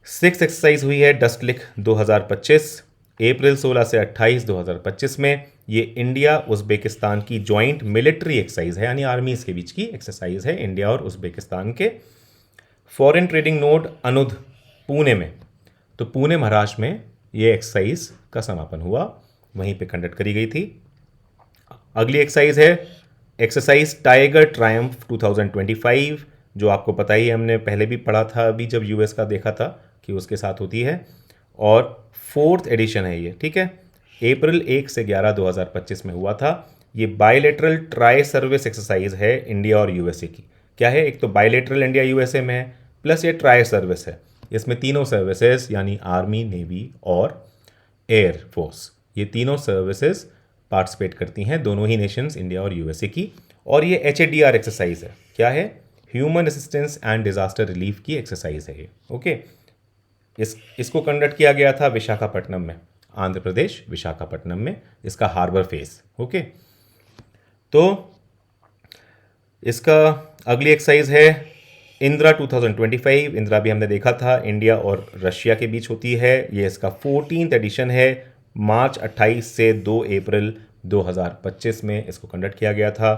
Speaker 1: 6th एक्सरसाइज हुई है डस्ट लिक 2025 अप्रैल 16 से 28 2025 में। ये इंडिया उज़्बेकिस्तान की जॉइंट मिलिट्री एक्सरसाइज है, यानी आर्मीज के बीच की एक्सरसाइज है, इंडिया और उज़्बेकिस्तान के। फॉरेन ट्रेडिंग नोड अनुध पुणे में, तो पुणे महाराष्ट्र में ये एक्सरसाइज का समापन हुआ, वहीं पे कंडक्ट करी गई थी। अगली एक्सरसाइज है एक्सरसाइज टाइगर ट्रायम्फ 2025, जो आपको पता ही है, हमने पहले भी पढ़ा था, अभी जब यूएस का देखा था कि उसके साथ होती है, और 4th एडिशन है ये। ठीक है, अप्रैल 1 से 11 2025 में हुआ था। ये बायलेटरल ट्राई सर्विस एक्सरसाइज है इंडिया और यूएसए की। क्या है, एक तो बायलेटरल इंडिया यूएसए में है, प्लस ये ट्राई सर्विस है। इसमें तीनों सर्विसेज यानी आर्मी, नेवी और एयर फोर्स, ये तीनों सर्विसेज पार्टिसिपेट करती हैं, दोनों ही नेशंस, इंडिया और यूएसए की। और ये HADR एक्सरसाइज है। क्या है, human assistance and disaster relief की एक्सरसाइज है ये। ओके, इसको कंडक्ट किया गया था विशाखापट्टनम में, आंध्र प्रदेश विशाखापट्टनम में, इसका हार्बर फेस। ओके, तो इसका अगली एक्सरसाइज है इंदिरा 2025। इंदिरा भी हमने देखा था, इंडिया और रशिया के बीच होती है। ये इसका 14th एडिशन है, मार्च 28 से 2 अप्रैल 2025 में इसको कंडक्ट किया गया था।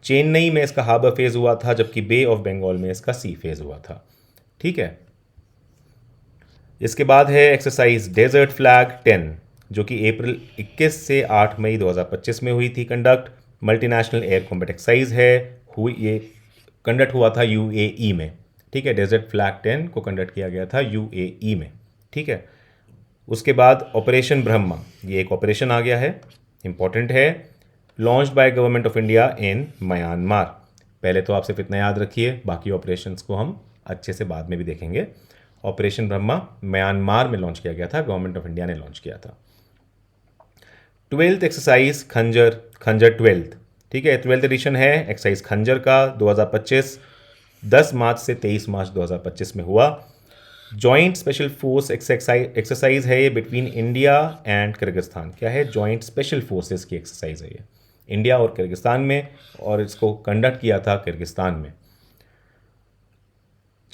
Speaker 1: चेन्नई में इसका हार्बर फेज हुआ था, जबकि बे ऑफ बंगाल में इसका सी फेज हुआ था। ठीक है, इसके बाद है एक्सरसाइज डेजर्ट फ्लैग 10, जो कि अप्रैल 21 से 8 मई 2025 में हुई थी conduct. Multinational air combat exercise है, ये कंडक्ट हुआ था यूएई में। ठीक है, डेजर्ट फ्लैग 10 को कंडक्ट किया गया था यूएई में। ठीक है, उसके बाद ऑपरेशन ब्रह्मा, ये एक ऑपरेशन आ गया है, इंपॉर्टेंट है, launched by government of India in Myanmar. पहले तो आप सिर्फ इतना याद रखिए, बाकी ऑपरेशंस को हम अच्छे से बाद में भी देखेंगे। ऑपरेशन ब्रह्मा म्यांमार में लॉन्च किया गया था, गवर्नमेंट ऑफ इंडिया ने लॉन्च किया था। 12th एक्सरसाइज खंजर 12th। ठीक है, 12th एडिशन है एक्सरसाइज खंजर का 2025, 10 मार्च से 23 मार्च 2025 में हुआ। जॉइंट स्पेशल फोर्स एक्सरसाइज है ये बिटवीन इंडिया एंड किर्गिस्तान। क्या है, जॉइंट स्पेशल फोर्सेस की एक्सरसाइज है ये इंडिया और किर्गिस्तान में, और इसको कंडक्ट किया था किर्गिस्तान में।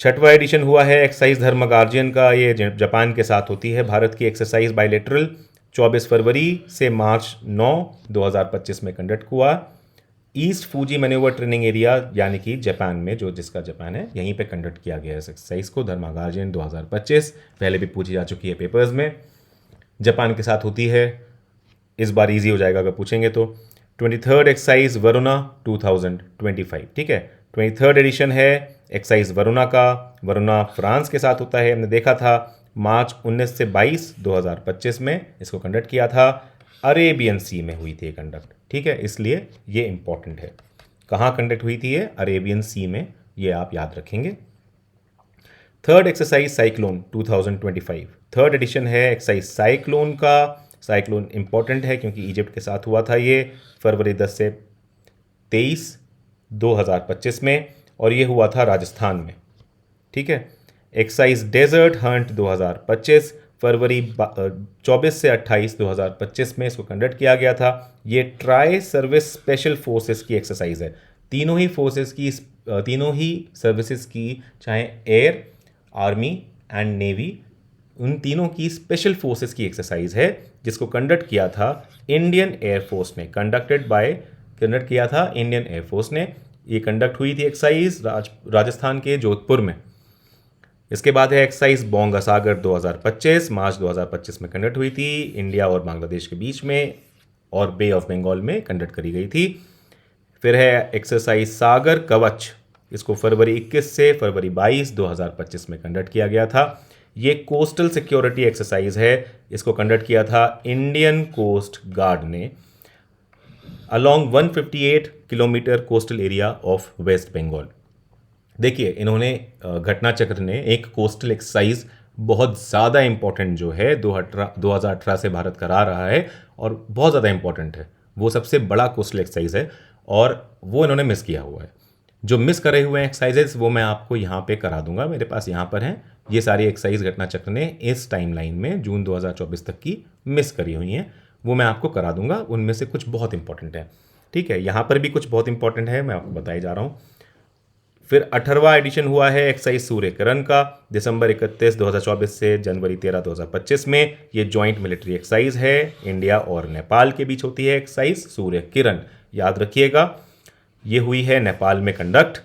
Speaker 1: 6वां एडिशन हुआ है एक्सरसाइज धर्मगार्जियन का, ये जापान के साथ होती है। भारत की एक्सरसाइज बायलेटरल 24 फरवरी से मार्च 9 2025 में कंडक्ट हुआ। East Fuji manoeuvre training area, यानी कि जापान में, जो जिसका जापान है, यहीं पे कंडक्ट किया गया है इस एक्सरसाइज को, धर्मगार्जियन 2025। पहले भी पूछी जा चुकी है पेपर्स में, जापान के साथ होती है, इस बार इजी हो जाएगा अगर पूछेंगे तो। 23rd exercise Varuna 2025। ठीक है, 23rd एडिशन है एक्सरसाइज वरुणा का। वरुणा फ्रांस के साथ होता है, हमने देखा था, मार्च 19 से 22 2025 में इसको कंडक्ट किया था। अरेबियन सी में हुई थी कंडक्ट। ठीक है, इसलिए ये इंपॉर्टेंट है, कहाँ कंडक्ट हुई थी ये, अरेबियन सी में, ये आप याद रखेंगे। 3rd exercise cyclone 2025, 3rd edition है एक्सरसाइज साइक्लोन का। साइक्लोन इंपॉर्टेंट है क्योंकि इजिप्ट के साथ हुआ था ये, फरवरी 10 से 23 2025 में, और ये हुआ था राजस्थान में। ठीक है, एक्सरसाइज डेजर्ट हंट 2025, फरवरी 24 से 28 2025 में इसको कंडक्ट किया गया था। ये ट्राई सर्विस स्पेशल फोर्सेस की एक्सरसाइज है, तीनों ही फोर्सेस की, तीनों ही सर्विसेज की, चाहे एयर, आर्मी एंड नेवी, उन तीनों की स्पेशल फोर्सेस की एक्सरसाइज है, जिसको कंडक्ट किया था इंडियन एयरफोर्स ने, कंडक्ट किया था इंडियन एयरफोर्स ने। ये कंडक्ट हुई थी एक्सरसाइज राजस्थान के जोधपुर में। इसके बाद है एक्सरसाइज बोंगा सागर 2025, मार्च 2025 में कंडक्ट हुई थी, इंडिया और बांग्लादेश के बीच में, और बे ऑफ बंगाल में कंडक्ट करी गई थी। फिर है एक्सरसाइज सागर कवच, इसको फरवरी 21 से फरवरी 22 2025 में कंडक्ट किया गया था। ये कोस्टल सिक्योरिटी एक्सरसाइज है, इसको कंडक्ट किया था इंडियन कोस्ट गार्ड ने। Along 158 kilometre coastal area of West Bengal. देखिए, इन्होंने घटना चक्र ने एक कोस्टल एक्सरसाइज बहुत ज़्यादा इंपॉर्टेंट जो है 2018 से भारत करा रहा है और बहुत ज़्यादा इंपॉर्टेंट है, वो सबसे बड़ा कोस्टल एक्सरसाइज है और वो इन्होंने मिस किया हुआ है। जो मिस करे हुए हैं एक्सरसाइजेस वो मैं आपको यहाँ पे करा दूंगा, मेरे पास यहाँ पर हैं ये सारी एक्सरसाइज घटना चक्र ने इस टाइमलाइन में जून 2024 तक की मिस करी हुई हैं, वो मैं आपको करा दूंगा। उनमें से कुछ बहुत इंपॉर्टेंट है, ठीक है, यहाँ पर भी कुछ बहुत इंपॉर्टेंट है, मैं आपको बताई जा रहा हूँ। फिर 18वां एडिशन हुआ है एक्सरसाइज सूर्यकिरण का, दिसंबर 31 2024 से जनवरी 13 2025 में। ये जॉइंट मिलिट्री एक्सरसाइज है, इंडिया और नेपाल के बीच होती है एक्सरसाइज सूर्यकिरण, याद रखिएगा। ये हुई है नेपाल में कंडक्ट।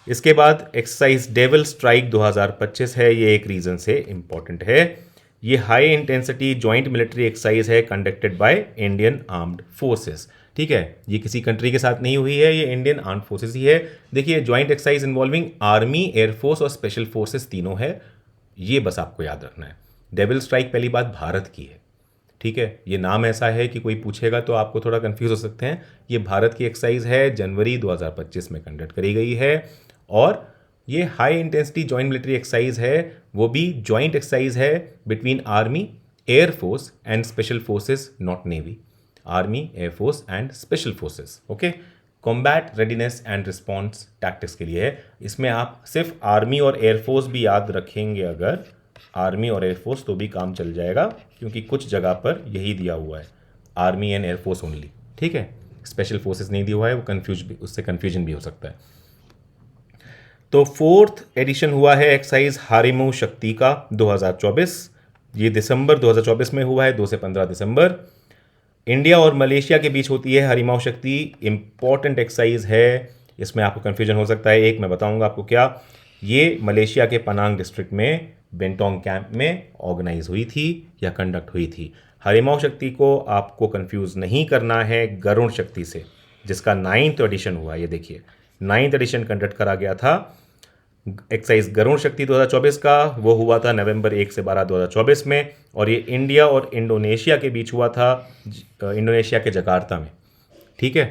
Speaker 1: इसके बाद एक्सरसाइज डेविल स्ट्राइक 2025 है, ये एक रीजन से इंपॉर्टेंट है। ये high intensity joint military exercise है conducted by Indian armed forces, ठीक है, ये किसी कंट्री के साथ नहीं हुई है, ये इंडियन आर्म्ड फोर्सेस ही है। देखिए, joint exercise involving army, air force और स्पेशल फोर्सेस तीनों है, ये बस आपको याद रखना है। डेविल स्ट्राइक पहली बात भारत की है, ठीक है, ये नाम ऐसा है कि कोई पूछेगा तो आपको थोड़ा कंफ्यूज हो सकते हैं। ये भारत की एक्सरसाइज है, जनवरी 2025 में कंडक्ट करी गई है और ये high intensity joint military exercise है, वो भी जॉइंट एक्सरसाइज है between army, air force and special forces, not navy, army, air force and special forces, okay. Combat readiness and response tactics के लिए है। इसमें आप सिर्फ आर्मी और एयरफोर्स भी याद रखेंगे, अगर आर्मी और एयरफोर्स, तो भी काम चल जाएगा, क्योंकि कुछ जगह पर यही दिया हुआ है, आर्मी एंड एयरफोर्स ओनली, ठीक है, स्पेशल फोर्सेस नहीं दिया हुआ है, वो उससे कन्फ्यूजन भी हो सकता है। तो 4th एडिशन हुआ है एक्सरसाइज हारिमऊ शक्ति का 2024, ये दिसंबर 2024 में हुआ है, 2 से 15 दिसंबर। इंडिया और मलेशिया के बीच होती है हारिमऊ शक्ति, इंपॉर्टेंट एक्सरसाइज है। इसमें आपको कन्फ्यूजन हो सकता है, एक मैं बताऊंगा आपको क्या। ये मलेशिया के पनांग डिस्ट्रिक्ट में बेंटोंग कैंप में ऑर्गेनाइज हुई थी या कंडक्ट हुई थी। हारिमऊ शक्ति को आपको कंफ्यूज नहीं करना है गरुड़ शक्ति से, जिसका 9th एडिशन हुआ। ये देखिए, 9th एडिशन कंडक्ट करा गया था एक्सरसाइज गरुड़ शक्ति 2024 का, वो हुआ था नवंबर 1 से 12 2024 में, और ये इंडिया और इंडोनेशिया के बीच हुआ था, इंडोनेशिया के जकार्ता में, ठीक है।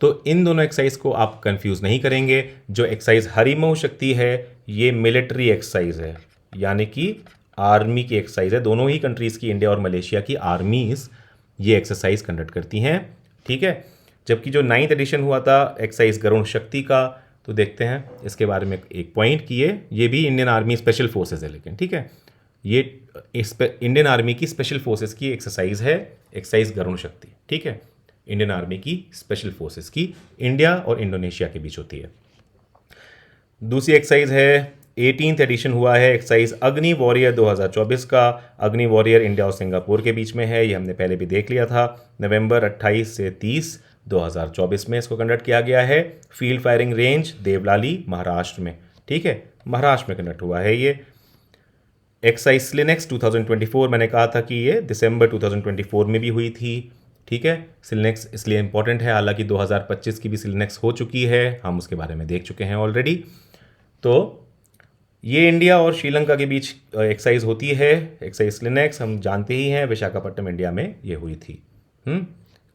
Speaker 1: तो इन दोनों एक्सरसाइज को आप कंफ्यूज नहीं करेंगे। जो एक्सरसाइज हारिमऊ शक्ति है ये मिलिट्री एक्सरसाइज है, यानी कि आर्मी की एक्सरसाइज है, दोनों ही कंट्रीज की, इंडिया और मलेशिया की आर्मीज ये एक्सरसाइज कंडक्ट करती हैं, ठीक है। जबकि जो 9th एडिशन हुआ था एक्सरसाइज गरुड़ शक्ति का, तो देखते हैं इसके बारे में एक पॉइंट की ये भी इंडियन आर्मी स्पेशल फोर्सेस है, लेकिन ठीक है, ये इंडियन आर्मी की स्पेशल फोर्सेस की एक्सरसाइज है, एक्सरसाइज गरुड़ शक्ति, ठीक है, इंडियन आर्मी की स्पेशल फोर्सेस की, इंडिया और इंडोनेशिया के बीच होती है। दूसरी एक्सरसाइज है 18th एडिशन हुआ है एक्सरसाइज अग्नि वॉरियर 2024 का। अग्नि वॉरियर इंडिया और सिंगापुर के बीच में है, ये हमने पहले भी देख लिया था। नवंबर 28 से 30 2024 में इसको कंडक्ट किया गया है। Field firing range Deolali Maharashtra में, ठीक है, महाराष्ट्र में कंडक्ट हुआ है ये। एक्सरसाइज स्लिनेक्स 2024, मैंने कहा था कि ये दिसंबर 2024 में भी हुई थी, ठीक है। स्लिनेक्स इसलिए इंपॉर्टेंट है, हालांकि 2025 की भी स्लिनेक्स हो चुकी है, हम उसके बारे में देख चुके हैं ऑलरेडी। तो ये इंडिया और श्रीलंका के बीच एक्सरसाइज होती है, एक्सरसाइज स्लिनेक्स हम जानते ही हैं, विशाखापट्टनम इंडिया में ये हुई थी।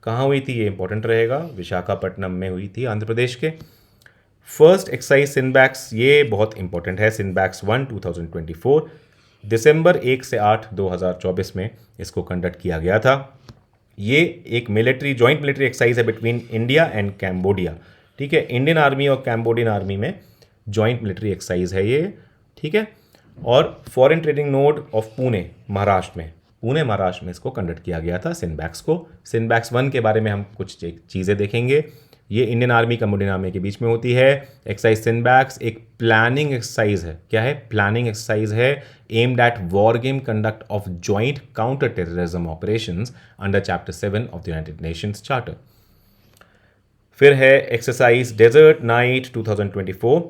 Speaker 1: कहाँ हुई थी ये इंपॉर्टेंट रहेगा, विशाखापट्टनम में हुई थी, आंध्र प्रदेश के। फर्स्ट एक्सरसाइज सिनबैक्स, ये बहुत इंपॉर्टेंट है, सिनबैक्स 1 2024, दिसंबर 1 से 8 2024 में इसको कंडक्ट किया गया था। ये एक मिलिट्री जॉइंट मिलिट्री एक्सरसाइज है बिटवीन इंडिया एंड कैम्बोडिया, ठीक है, इंडियन आर्मी और कैम्बोडियन आर्मी में जॉइंट मिलिट्री एक्सरसाइज है ये, ठीक है। और foreign trading node of Pune Maharashtra में, पुणे महाराष्ट्र में इसको कंडक्ट किया गया था सिनबैक्स को। सिनबैक्स 1 के बारे में हम कुछ चीज़ें देखेंगे। ये इंडियन आर्मी कैम्बोडियन आर्मी के बीच में होती है। एक्सरसाइज सिनबैक्स एक प्लानिंग एक्सरसाइज है, क्या है, प्लानिंग एक्सरसाइज है, aimed at war game conduct of joint counter terrorism operations under chapter 7 of the United Nations charter. फिर है एक्सरसाइज डेजर्ट नाइट 2024,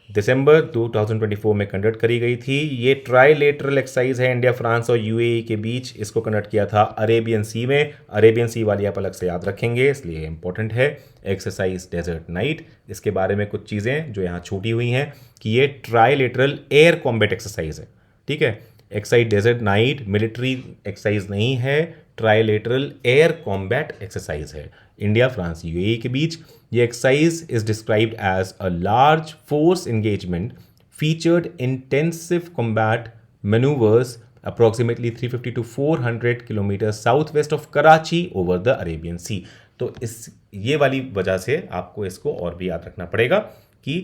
Speaker 1: दिसंबर 2024 में कंडक्ट करी गई थी। ये ट्राईलेटरल एक्सरसाइज है इंडिया, फ्रांस और यूएई के बीच, इसको कंडक्ट किया था अरेबियन सी में। अरेबियन सी वाली आप अलग से याद रखेंगे, इसलिए इंपॉर्टेंट है एक्सरसाइज डेजर्ट नाइट। इसके बारे में कुछ चीज़ें जो यहाँ छूटी हुई हैं कि ये ट्राईलेटरल एयर कॉम्बैट एक्सरसाइज है, ठीक है। Exercise desert knight military exercise नहीं है, ट्राईलेटरल एयर कॉम्बैट एक्सरसाइज है। इंडिया, फ्रांस, यूएई के बीच। ये exercise is described as a large force engagement featured intensive combat manoeuvres approximately 350 to 400 kilometre south west of Karachi over the Arabian sea. तो ये वाली वजह से आपको इसको और भी याद रखना पड़ेगा कि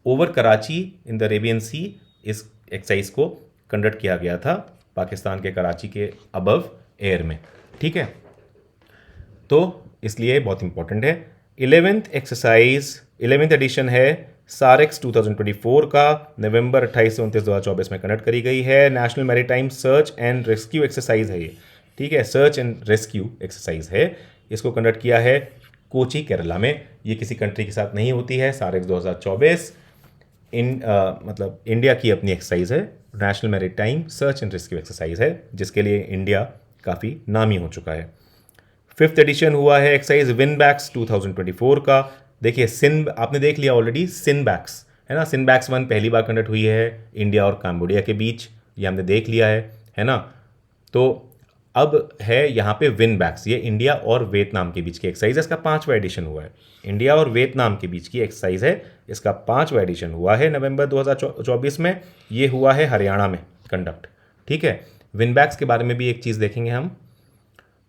Speaker 1: over Karachi in the Arabian sea इस एक्सरसाइज को कंडक्ट किया गया था पाकिस्तान के कराची के अबव एयर में। ठीक है, तो इसलिए बहुत इंपॉर्टेंट है। 11th एडिशन है सारेक्स 2024 का, नवंबर 28 से 29 2024 में कंडक्ट करी गई है। National maritime search and rescue exercise है ये। ठीक है, सर्च एंड रेस्क्यू एक्सरसाइज है। इसको कंडक्ट किया है कोची, केरला में। ये किसी कंट्री के साथ नहीं होती है। सारेक्स 2024 मतलब इंडिया की अपनी एक्सरसाइज है, national maritime search and rescue exercise है, जिसके लिए इंडिया काफ़ी नामी हो चुका है। 5th एडिशन हुआ है एक्सरसाइज विनबैक्स 2024 का। देखिए आपने देख लिया ऑलरेडी, सिनबैक्स है ना। सिनबैक्स 1 पहली बार कंडक्ट हुई है इंडिया और कंबोडिया के बीच, ये हमने देख लिया है ना। तो अब है यहाँ पे विनबैक्स, ये इंडिया और वियतनाम के बीच की एक्सरसाइज है। इसका 5वां एडिशन हुआ है। इंडिया और वियतनाम के बीच की एक्सरसाइज है, इसका 5वां एडिशन हुआ है नवंबर 2024 में। ये हुआ है हरियाणा में कंडक्ट। ठीक है, विनबैक्स के बारे में भी एक चीज़ देखेंगे हम,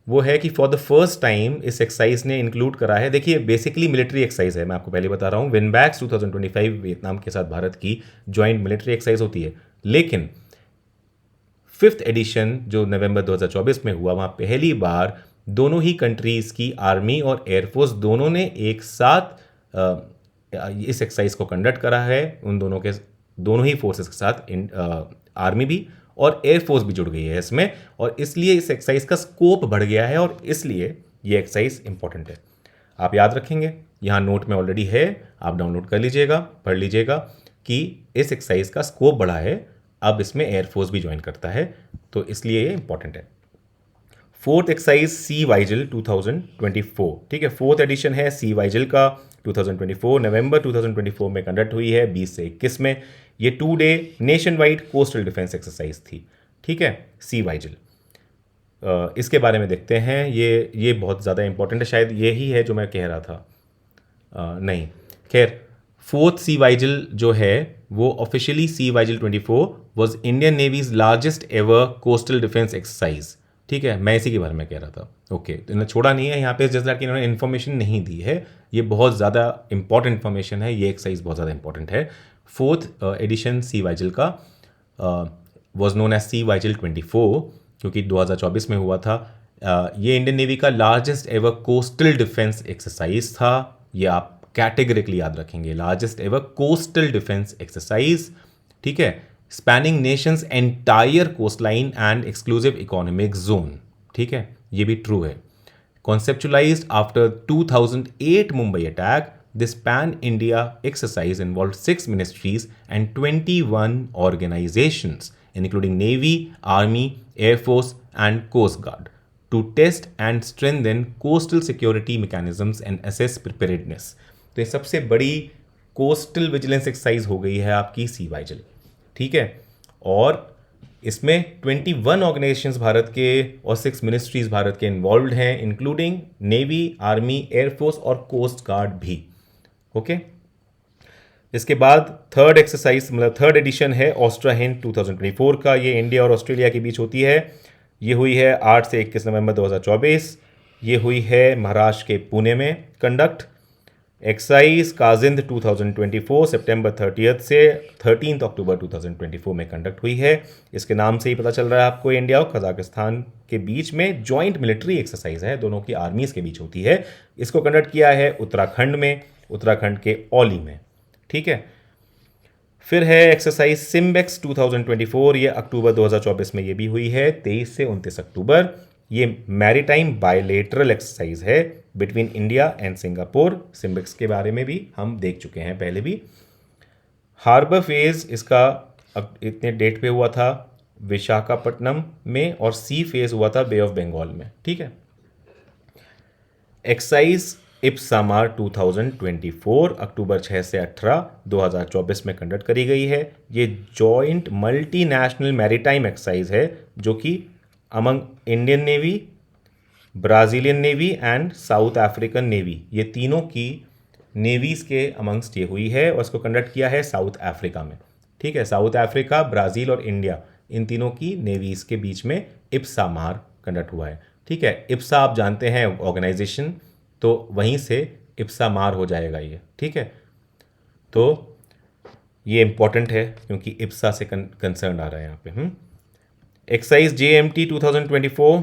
Speaker 1: वो है कि फॉर द फर्स्ट टाइम इस एक्सरसाइज ने इंक्लूड करा है। देखिए बेसिकली मिलिट्री एक्सरसाइज है, मैं आपको पहले बता रहा हूँ। विनबैक्स 2025 वियतनाम के साथ भारत की ज्वाइंट मिलिट्री एक्सरसाइज होती है, लेकिन 5th एडिशन जो नवंबर 2024 में हुआ, वहाँ पहली बार दोनों ही कंट्रीज़ की आर्मी और एयरफोर्स दोनों ने एक साथ इस एक्सरसाइज को कंडक्ट करा है। उन दोनों ही फोर्सेस के साथ आर्मी भी और एयरफोर्स भी जुड़ गई है इसमें, और इसलिए इस एक्सरसाइज का स्कोप बढ़ गया है और इसलिए ये एक्सरसाइज इंपॉर्टेंट है। आप याद रखेंगे, यहाँ नोट में ऑलरेडी है, आप डाउनलोड कर लीजिएगा, पढ़ लीजिएगा कि इस एक्सरसाइज का स्कोप बढ़ा है, अब इसमें एयरफोर्स भी ज्वाइन करता है, तो इसलिए ये इंपॉर्टेंट है। 4th एक्सरसाइज सी वाइजिल 2024। ठीक है, 4th एडिशन है सी वाइजिल का 2024, नवंबर 2024 में कंडक्ट हुई है 20 से 21 में। ये 2 day nation wide coastal defence exercise थी। ठीक है, सी वाइजिल, इसके बारे में देखते हैं। ये बहुत ज़्यादा इंपॉर्टेंट है, शायद यही है जो मैं कह रहा था, नहीं खैर। 4th सी वाइजिल जो है वो officially sea vigil 24 was Indian navy's largest ever coastal defence exercise. ठीक है, मैं इसी के बारे में कह रहा था। ओके, तो इन्होंने छोड़ा नहीं है यहाँ पे, जैसा कि इन्होंने इन्फॉर्मेशन नहीं दी है। ये बहुत ज़्यादा इंपॉर्टेंट इन्फॉर्मेशन है, ये एक्सरसाइज बहुत ज़्यादा इंपॉर्टेंट है। 4th एडिशन सी वाइजिल का was known as sea vigil 24 क्योंकि 2024 में हुआ था। ये इंडियन नेवी का largest ever coastal defence exercise था। ये आप कैटेगरिकली याद रखेंगे, largest ever coastal defence exercise. ठीक है, spanning nation's entire coastline and exclusive economic zone. ठीक है, ये भी ट्रू है। Conceptualised after 2008 Mumbai attack, this pan-India exercise involved 6 ministries and 21 organizations, including Navy, Army, Air Force, and Coast Guard, to test and strengthen coastal security mechanisms and assess preparedness. तो ये सबसे बड़ी coastal vigilance exercise हो गई है आपकी सी वाइजिल। ठीक है, और इसमें 21 ऑर्गेनाइजेशंस भारत के और 6 मिनिस्ट्रीज भारत के इन्वॉल्व हैं, इंक्लूडिंग नेवी, आर्मी, एयरफोर्स और कोस्ट गार्ड भी। ओके, इसके बाद 3rd एक्सरसाइज मतलब 3rd एडिशन है ऑस्ट्रा हिंद 2024 का। ये इंडिया और ऑस्ट्रेलिया के बीच होती है। ये हुई है 8 से 21 नवंबर 2024। ये हुई है महाराष्ट्र के पुणे में कंडक्ट। एक्सरसाइज काजिंद 2024 सितंबर 30 से 13 अक्टूबर 2024 में कंडक्ट हुई है। इसके नाम से ही पता चल रहा है आपको, इंडिया और कजाकिस्तान के बीच में जॉइंट मिलिट्री एक्सरसाइज है, दोनों की आर्मीज के बीच होती है। इसको कंडक्ट किया है उत्तराखंड में, उत्तराखंड के औली में। ठीक है, फिर है एक्सरसाइज सिम्बेक्स 2024। ये अक्टूबर 2024 में ये भी हुई है 23 से 29 अक्टूबर। ये मैरीटाइम बायलेटरल एक्सरसाइज है between India and Singapore. SIMBEX के बारे में भी हम देख चुके हैं पहले भी। हार्बर फेज इसका इतने डेट पे हुआ था विशाखापट्टनम में, और सी फेज हुआ था बे ऑफ बंगाल में। ठीक है, एक्सरसाइज इप्सामार 2024 अक्टूबर 6 से 18 2024 में कंडक्ट करी गई है। ये जॉइंट मल्टीनेशनल मैरीटाइम एक्सरसाइज है जो कि among Indian navy, Brazilian navy and south African navy, ये तीनों की नेवीज़ के अमंगस्ट ये हुई है और इसको कंडक्ट किया है साउथ अफ्रीका में। ठीक है, साउथ अफ्रीका, ब्राज़ील और इंडिया, इन तीनों की नेवीज़ के बीच में इप्सा मार कंडक्ट हुआ है। ठीक है, इप्सा आप जानते हैं ऑर्गेनाइजेशन, तो वहीं से इप्सा मार हो जाएगा ये। ठीक है, तो ये इंपॉर्टेंट है क्योंकि इप्सा से कंसर्न आ रहा है यहाँ पे। एक्सरसाइज JMT 2024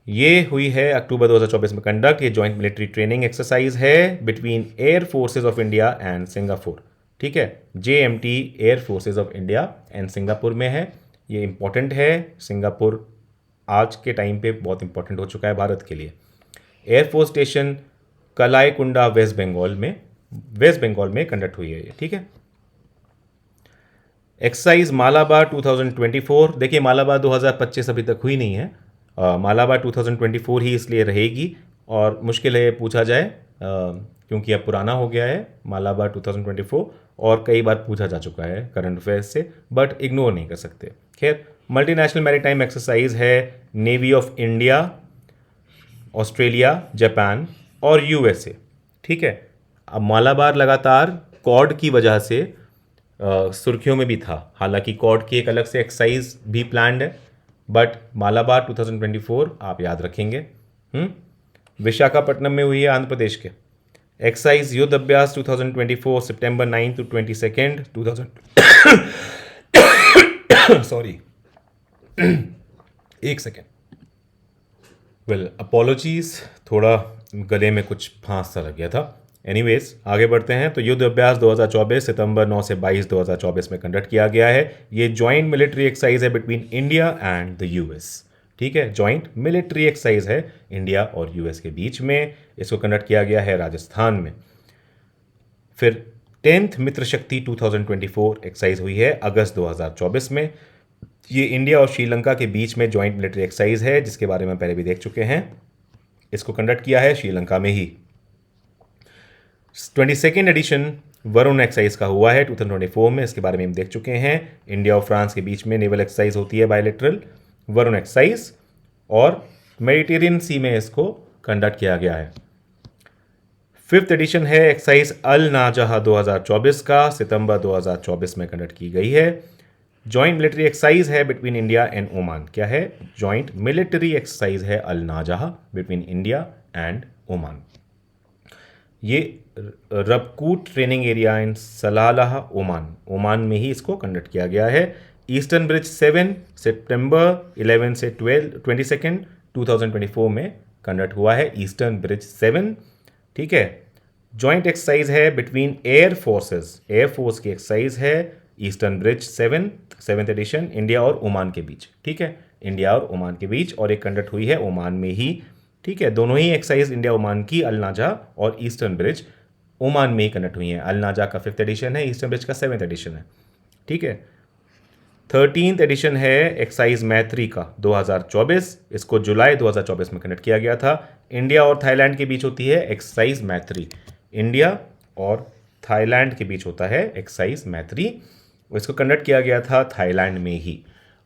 Speaker 1: ये हुई है अक्टूबर 2024 में कंडक्ट। ये जॉइंट मिलिट्री ट्रेनिंग एक्सरसाइज है between air forces of India and Singapore. ठीक है, JMT air forces of India and Singapore में है। ये इंपॉर्टेंट है, सिंगापुर आज के टाइम पे बहुत इंपॉर्टेंट हो चुका है भारत के लिए। Air force station Kalaikunda West Bengal में कंडक्ट हुई है ये। ठीक है, एक्सरसाइज मालाबार 2024, देखिए मालाबार 2025 अभी तक हुई नहीं है, मालाबार 2024 ही इसलिए रहेगी और मुश्किल है पूछा जाए क्योंकि अब पुराना हो गया है मालाबार 2024 और कई बार पूछा जा चुका है करंट अफेयर्स से, बट इग्नोर नहीं कर सकते। खैर, मल्टीनेशनल मैरीटाइम एक्सरसाइज है navy of India, Australia, Japan और USA। ठीक है, अब मालाबार लगातार कॉर्ड की वजह से सुर्खियों में भी था, हालांकि कॉर्ड की एक अलग से एक्सरसाइज भी प्लान्ड है, बट मालाबार 2024 आप याद रखेंगे। विशाखापट्टनम में हुई है आंध्र प्रदेश के। एक्सरसाइज युद्ध अभ्यास 2024 सितंबर 9 to 22 2000 सॉरी एक सेकेंड, वेल अपोलॉजीज, थोड़ा गले में कुछ फांस सा लग गया था। एनीवेज आगे बढ़ते हैं। तो युद्ध अभ्यास 2024 सितंबर 9 से 22 2024 में कंडक्ट किया गया है। ये जॉइंट मिलिट्री एक्सरसाइज है between India and the US। ठीक है, जॉइंट मिलिट्री एक्सरसाइज है इंडिया और US के बीच में। इसको कंडक्ट किया गया है राजस्थान में। फिर 10th मित्र शक्ति 2024 एक्सरसाइज हुई है अगस्त 2024 में। ये इंडिया और श्रीलंका के बीच में जॉइंट मिलिट्री एक्सरसाइज है जिसके बारे में पहले भी देख चुके हैं। इसको कंडक्ट किया है श्रीलंका में ही। 22nd एडिशन वरुण एक्सरसाइज का हुआ है 2024 में, इसके बारे में हम देख चुके हैं। इंडिया और फ्रांस के बीच में नेवल एक्सरसाइज होती है बायलैटरल वरुण एक्सरसाइज, और मेडिटेरियन सी में इसको कंडक्ट किया गया है। 5th एडिशन है एक्सरसाइज अल नाजहा 2024 का, सितंबर 2024 में कंडक्ट की गई है। जॉइंट मिलिट्री एक्सरसाइज है बिटवीन इंडिया एंड ओमान। क्या है? जॉइंट मिलिट्री एक्सरसाइज है Al Najah between India and Oman. ये Rabkut training area in Salalah Oman में ही इसको कंडक्ट किया गया है। ईस्टर्न ब्रिज 7 सितंबर 11 से 22 2024 में कंडक्ट हुआ है ईस्टर्न ब्रिज 7। ठीक है, जॉइंट एक्सरसाइज है बिटवीन एयर फोर्स की एक्सरसाइज है eastern bridge 7th addition India और ओमान के बीच। ठीक है, इंडिया और ओमान के बीच, और एक कंडक्ट हुई है ओमान में ही। ठीक है, दोनों ही एक्सरसाइज इंडिया ओमान की अल नाजा और ईस्टर्न ब्रिज ओमान में ही कंडक्ट हुई है। अल नाजा का 5th एडिशन है, ईस्टर्न ब्रिज का 7th एडिशन है। ठीक है, 13th एडिशन है एक्सरसाइज मैत्री का 2024। इसको जुलाई 2024 में कंडक्ट किया गया था। इंडिया और थाईलैंड के बीच होती है एक्सरसाइज मैत्री। इंडिया और थाईलैंड के बीच होता है एक्सरसाइज मैत्री, इसको कंडक्ट किया गया था थाईलैंड में ही।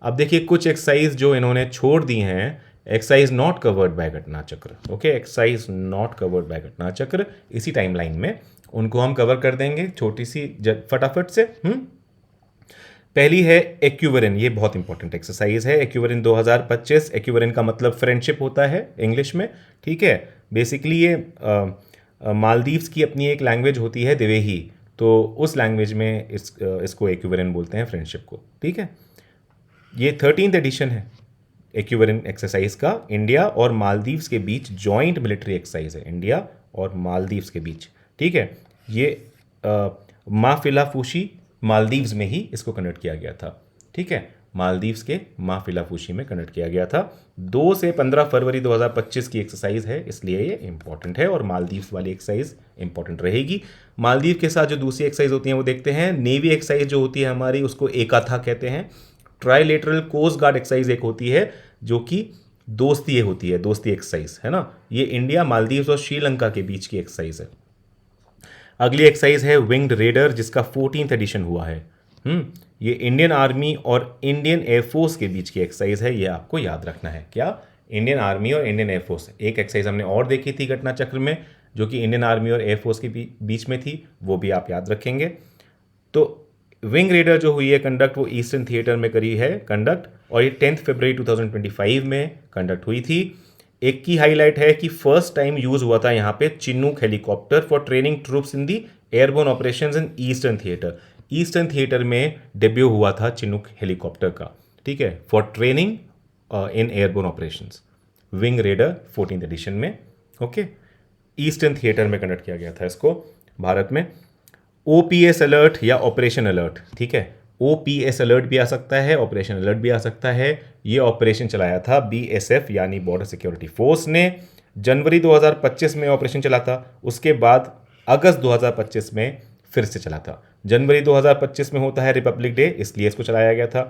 Speaker 1: अब देखिए कुछ एक्सरसाइज जो इन्होंने छोड़ दी हैं, एक्सरसाइज नॉट कवर्ड बाय घटना चक्र। Okay, exercise not covered by घटना चक्र इसी टाइमलाइन में उनको हम कवर कर देंगे छोटी सी फटाफट से। पहली है एक्यूवरिन, ये बहुत इंपॉर्टेंट एक्सरसाइज है। एक्यूवरिन 2025, एक्यूवरिन का मतलब फ्रेंडशिप होता है इंग्लिश में। ठीक है, बेसिकली ये मालदीव्स की अपनी एक लैंग्वेज होती है दिवेही, तो उस लैंग्वेज में इसको एक्यूवरिन बोलते हैं, फ्रेंडशिप को। ठीक है, ये 13th एडिशन है एक्यूवरिन एक्सरसाइज का। इंडिया और मालदीव्स के बीच जॉइंट मिलिट्री एक्सरसाइज है, इंडिया और मालदीव्स के बीच। ठीक है, ये माफिलाफूशी मालदीव्स में ही इसको कंडक्ट किया गया था। ठीक है, मालदीव्स के माफिलाफूशी में कंडक्ट किया गया था। 2 से 15 फरवरी 2025 की एक्सरसाइज है, इसलिए ये इंपॉर्टेंट है, और मालदीव्स वाली एक्सरसाइज इंपॉर्टेंट रहेगी। मालदीव के साथ जो दूसरी एक्सरसाइज होती हैं वो देखते हैं। नेवी एक्सरसाइज जो होती है हमारी उसको एकाथा कहते हैं। ट्राइलेटरल कोस्ट गार्ड एक्सरसाइज एक होती है जो कि दोस्ती होती है, दोस्ती एक्सरसाइज है ना। ये इंडिया, मालदीव्स और श्रीलंका के बीच की एक्सरसाइज है। अगली एक्सरसाइज है विंग्ड रेडर, जिसका 14th एडिशन हुआ है। ये इंडियन आर्मी और इंडियन एयरफोर्स के बीच की एक्सरसाइज है, ये आपको याद रखना है। क्या? इंडियन आर्मी और इंडियन एयरफोर्स। एक एक्सरसाइज हमने और देखी थी घटना चक्र में जो कि इंडियन आर्मी और एयरफोर्स के बीच में थी, वो भी आप याद रखेंगे। तो विंग रेडर जो हुई है कंडक्ट वो ईस्टर्न थिएटर में करी है कंडक्ट, और ये 10 फरवरी 2025 में कंडक्ट हुई थी। एक की हाईलाइट है कि फर्स्ट टाइम यूज हुआ था यहाँ पे Chinook helicopter for training troops in the airborne operations in eastern theatre. Eastern theatre में डेब्यू हुआ था चिनूक हेलीकॉप्टर का, ठीक है, for training in airborne operations, wing raider 14th edition में। ओके, ईस्टर्न थिएटर में कंडक्ट किया गया था इसको भारत में। ओपीएस अलर्ट या ऑपरेशन अलर्ट, ठीक है, ओपीएस अलर्ट भी आ सकता है, ऑपरेशन अलर्ट भी आ सकता है। ये ऑपरेशन चलाया था बीएसएफ यानी बॉर्डर सिक्योरिटी फोर्स ने। जनवरी 2025 में ऑपरेशन चला था, उसके बाद अगस्त 2025 में फिर से चला था। जनवरी 2025 में होता है रिपब्लिक डे, इसलिए इसको चलाया गया था।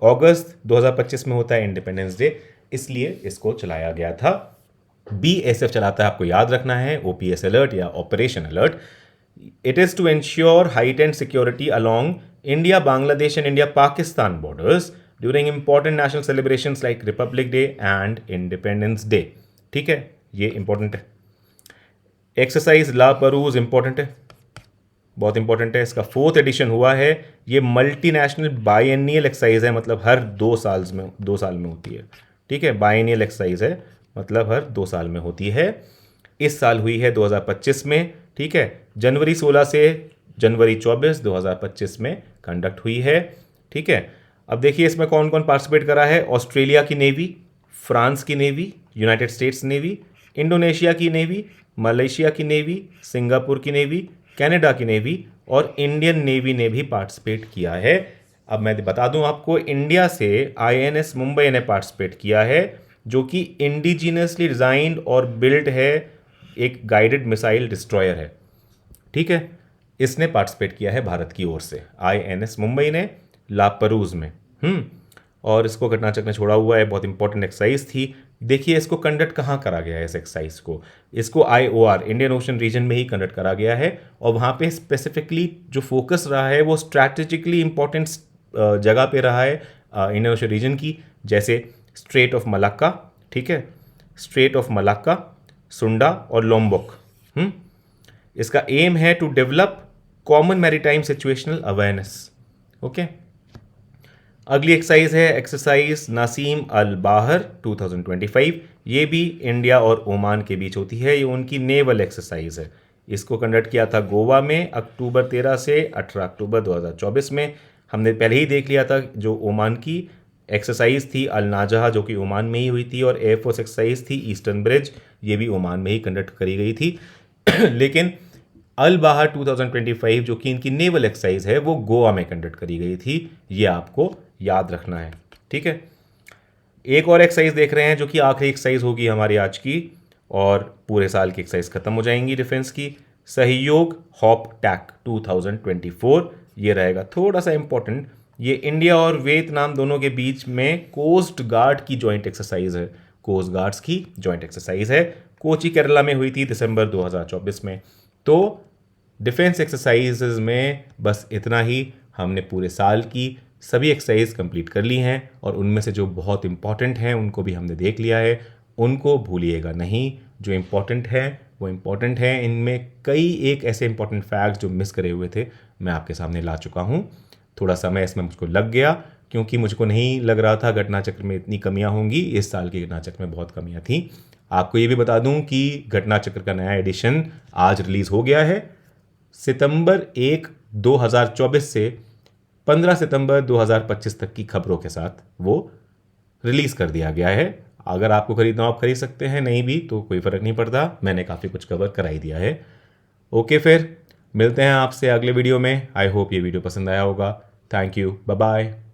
Speaker 1: अगस्त 2025 में होता है इंडिपेंडेंस डे, इसलिए इसको चलाया गया था। बीएसएफ चलाता है, आपको याद रखना है, ओपीएस अलर्ट या operation alert. It is to ensure heightened security along India, Bangladesh and India-Pakistan borders during important national celebrations like Republic Day and Independence Day। ठीक है, ये इंपॉर्टेंट है। एक्सरसाइज ला परूज इंपॉर्टेंट है, बहुत इंपॉर्टेंट है। इसका 4th एडिशन हुआ है। ये मल्टीनेशनल बायएनियल एक्सरसाइज है, मतलब हर 2 साल में होती है। ठीक है, बायएनियल एक्सरसाइज है, मतलब हर 2 साल में होती है। इस साल हुई है 2025 में, ठीक है, जनवरी 16 से जनवरी 24 2025 में कंडक्ट हुई है। ठीक है, अब देखिए इसमें कौन कौन पार्टिसिपेट करा है। ऑस्ट्रेलिया की नेवी, फ्रांस की navy, United states navy, Indonesia की नेवी, मलेशिया की नेवी, सिंगापुर की नेवी, कनाडा की नेवी और इंडियन नेवी ने भी पार्टिसिपेट किया है। अब मैं बता दूं आपको, इंडिया से आईएनएस मुंबई ने पार्टिसिपेट किया है, जो कि इंडिजिनियसली डिजाइंड और बिल्ड है, एक गाइडेड मिसाइल डिस्ट्रॉयर है। ठीक है, इसने पार्टिसिपेट किया है भारत की ओर से, आईएनएस मुंबई ने लापरूज में। और इसको घटना चक्र ने छोड़ा हुआ है, बहुत इंपॉर्टेंट एक्सरसाइज थी। देखिए इसको कंडक्ट कहाँ करा गया है, इस एक्सरसाइज को, इसको आईओआर इंडियन ओशन रीजन में ही कंडक्ट करा गया है। और वहाँ पे स्पेसिफिकली जो फोकस रहा है वो स्ट्रैटेजिकली इंपॉर्टेंट जगह पे रहा है इंडियन ओशन रीजन की, जैसे स्ट्रेट ऑफ मलाक्का, ठीक है, स्ट्रेट ऑफ मलाक्का, सुंडा और लोम्बोक। इसका एम है to develop common maritime situational awareness. Okay, अगली एक्सरसाइज है एक्सरसाइज नासीम अल बाहर 2025। ये भी इंडिया और ओमान के बीच होती है, ये उनकी नेवल एक्सरसाइज है। इसको कंडक्ट किया था गोवा में अक्टूबर 13 से 18 अक्टूबर 2024 में। हमने पहले ही देख लिया था जो ओमान की एक्सरसाइज थी अल नाजहा, जो कि ओमान में ही हुई थी, और एयरफोर्स एक्सरसाइज थी ईस्टर्न ब्रिज, ये भी ओमान में ही कंडक्ट करी गई थी। लेकिन अल बाहर 2025 जो कि इनकी नेवल एक्सरसाइज है वो गोवा में कंडक्ट करी गई थी, ये आपको याद रखना है। ठीक है, एक और एक्सरसाइज देख रहे हैं जो कि आखिरी एक्सरसाइज होगी हमारी आज की, और पूरे साल की एक्सरसाइज खत्म हो जाएंगी डिफेंस की। सहयोग हॉप टैक 2024, ये रहेगा थोड़ा सा इंपॉर्टेंट। ये इंडिया और वियतनाम दोनों के बीच में कोस्ट गार्ड की जॉइंट एक्सरसाइज है, कोस्ट गार्ड्स की जॉइंट एक्सरसाइज है। कोची केरला में हुई थी दिसंबर 2024 में। तो डिफेंस एक्सरसाइजेज में बस इतना ही, हमने पूरे साल की सभी एक्सरसाइज कंप्लीट कर ली हैं, और उनमें से जो बहुत इंपॉर्टेंट हैं उनको भी हमने देख लिया है, उनको भूलिएगा नहीं। जो इंपॉर्टेंट है वो इंपॉर्टेंट है, इनमें कई एक ऐसे इंपॉर्टेंट फैक्ट्स जो मिस करे हुए थे मैं आपके सामने ला चुका हूँ। थोड़ा समय इसमें मुझको लग गया, क्योंकि मुझको नहीं लग रहा था घटना चक्र में इतनी कमियां होंगी। इस साल की घटना चक्र में बहुत कमियां थी। आपको ये भी बता दूं कि घटना चक्र का नया एडिशन आज रिलीज़ हो गया है। सितंबर 1, 2024 से 15 सितंबर 2025 तक की खबरों के साथ वो रिलीज़ कर दिया गया है। अगर आपको खरीदना हो आप खरीद सकते हैं, नहीं भी तो कोई फ़र्क नहीं पड़ता, मैंने काफ़ी कुछ कवर करा ही दिया है। ओके, फिर मिलते हैं आपसे अगले वीडियो में। आई होप ये वीडियो पसंद आया होगा। Thank you, bye bye.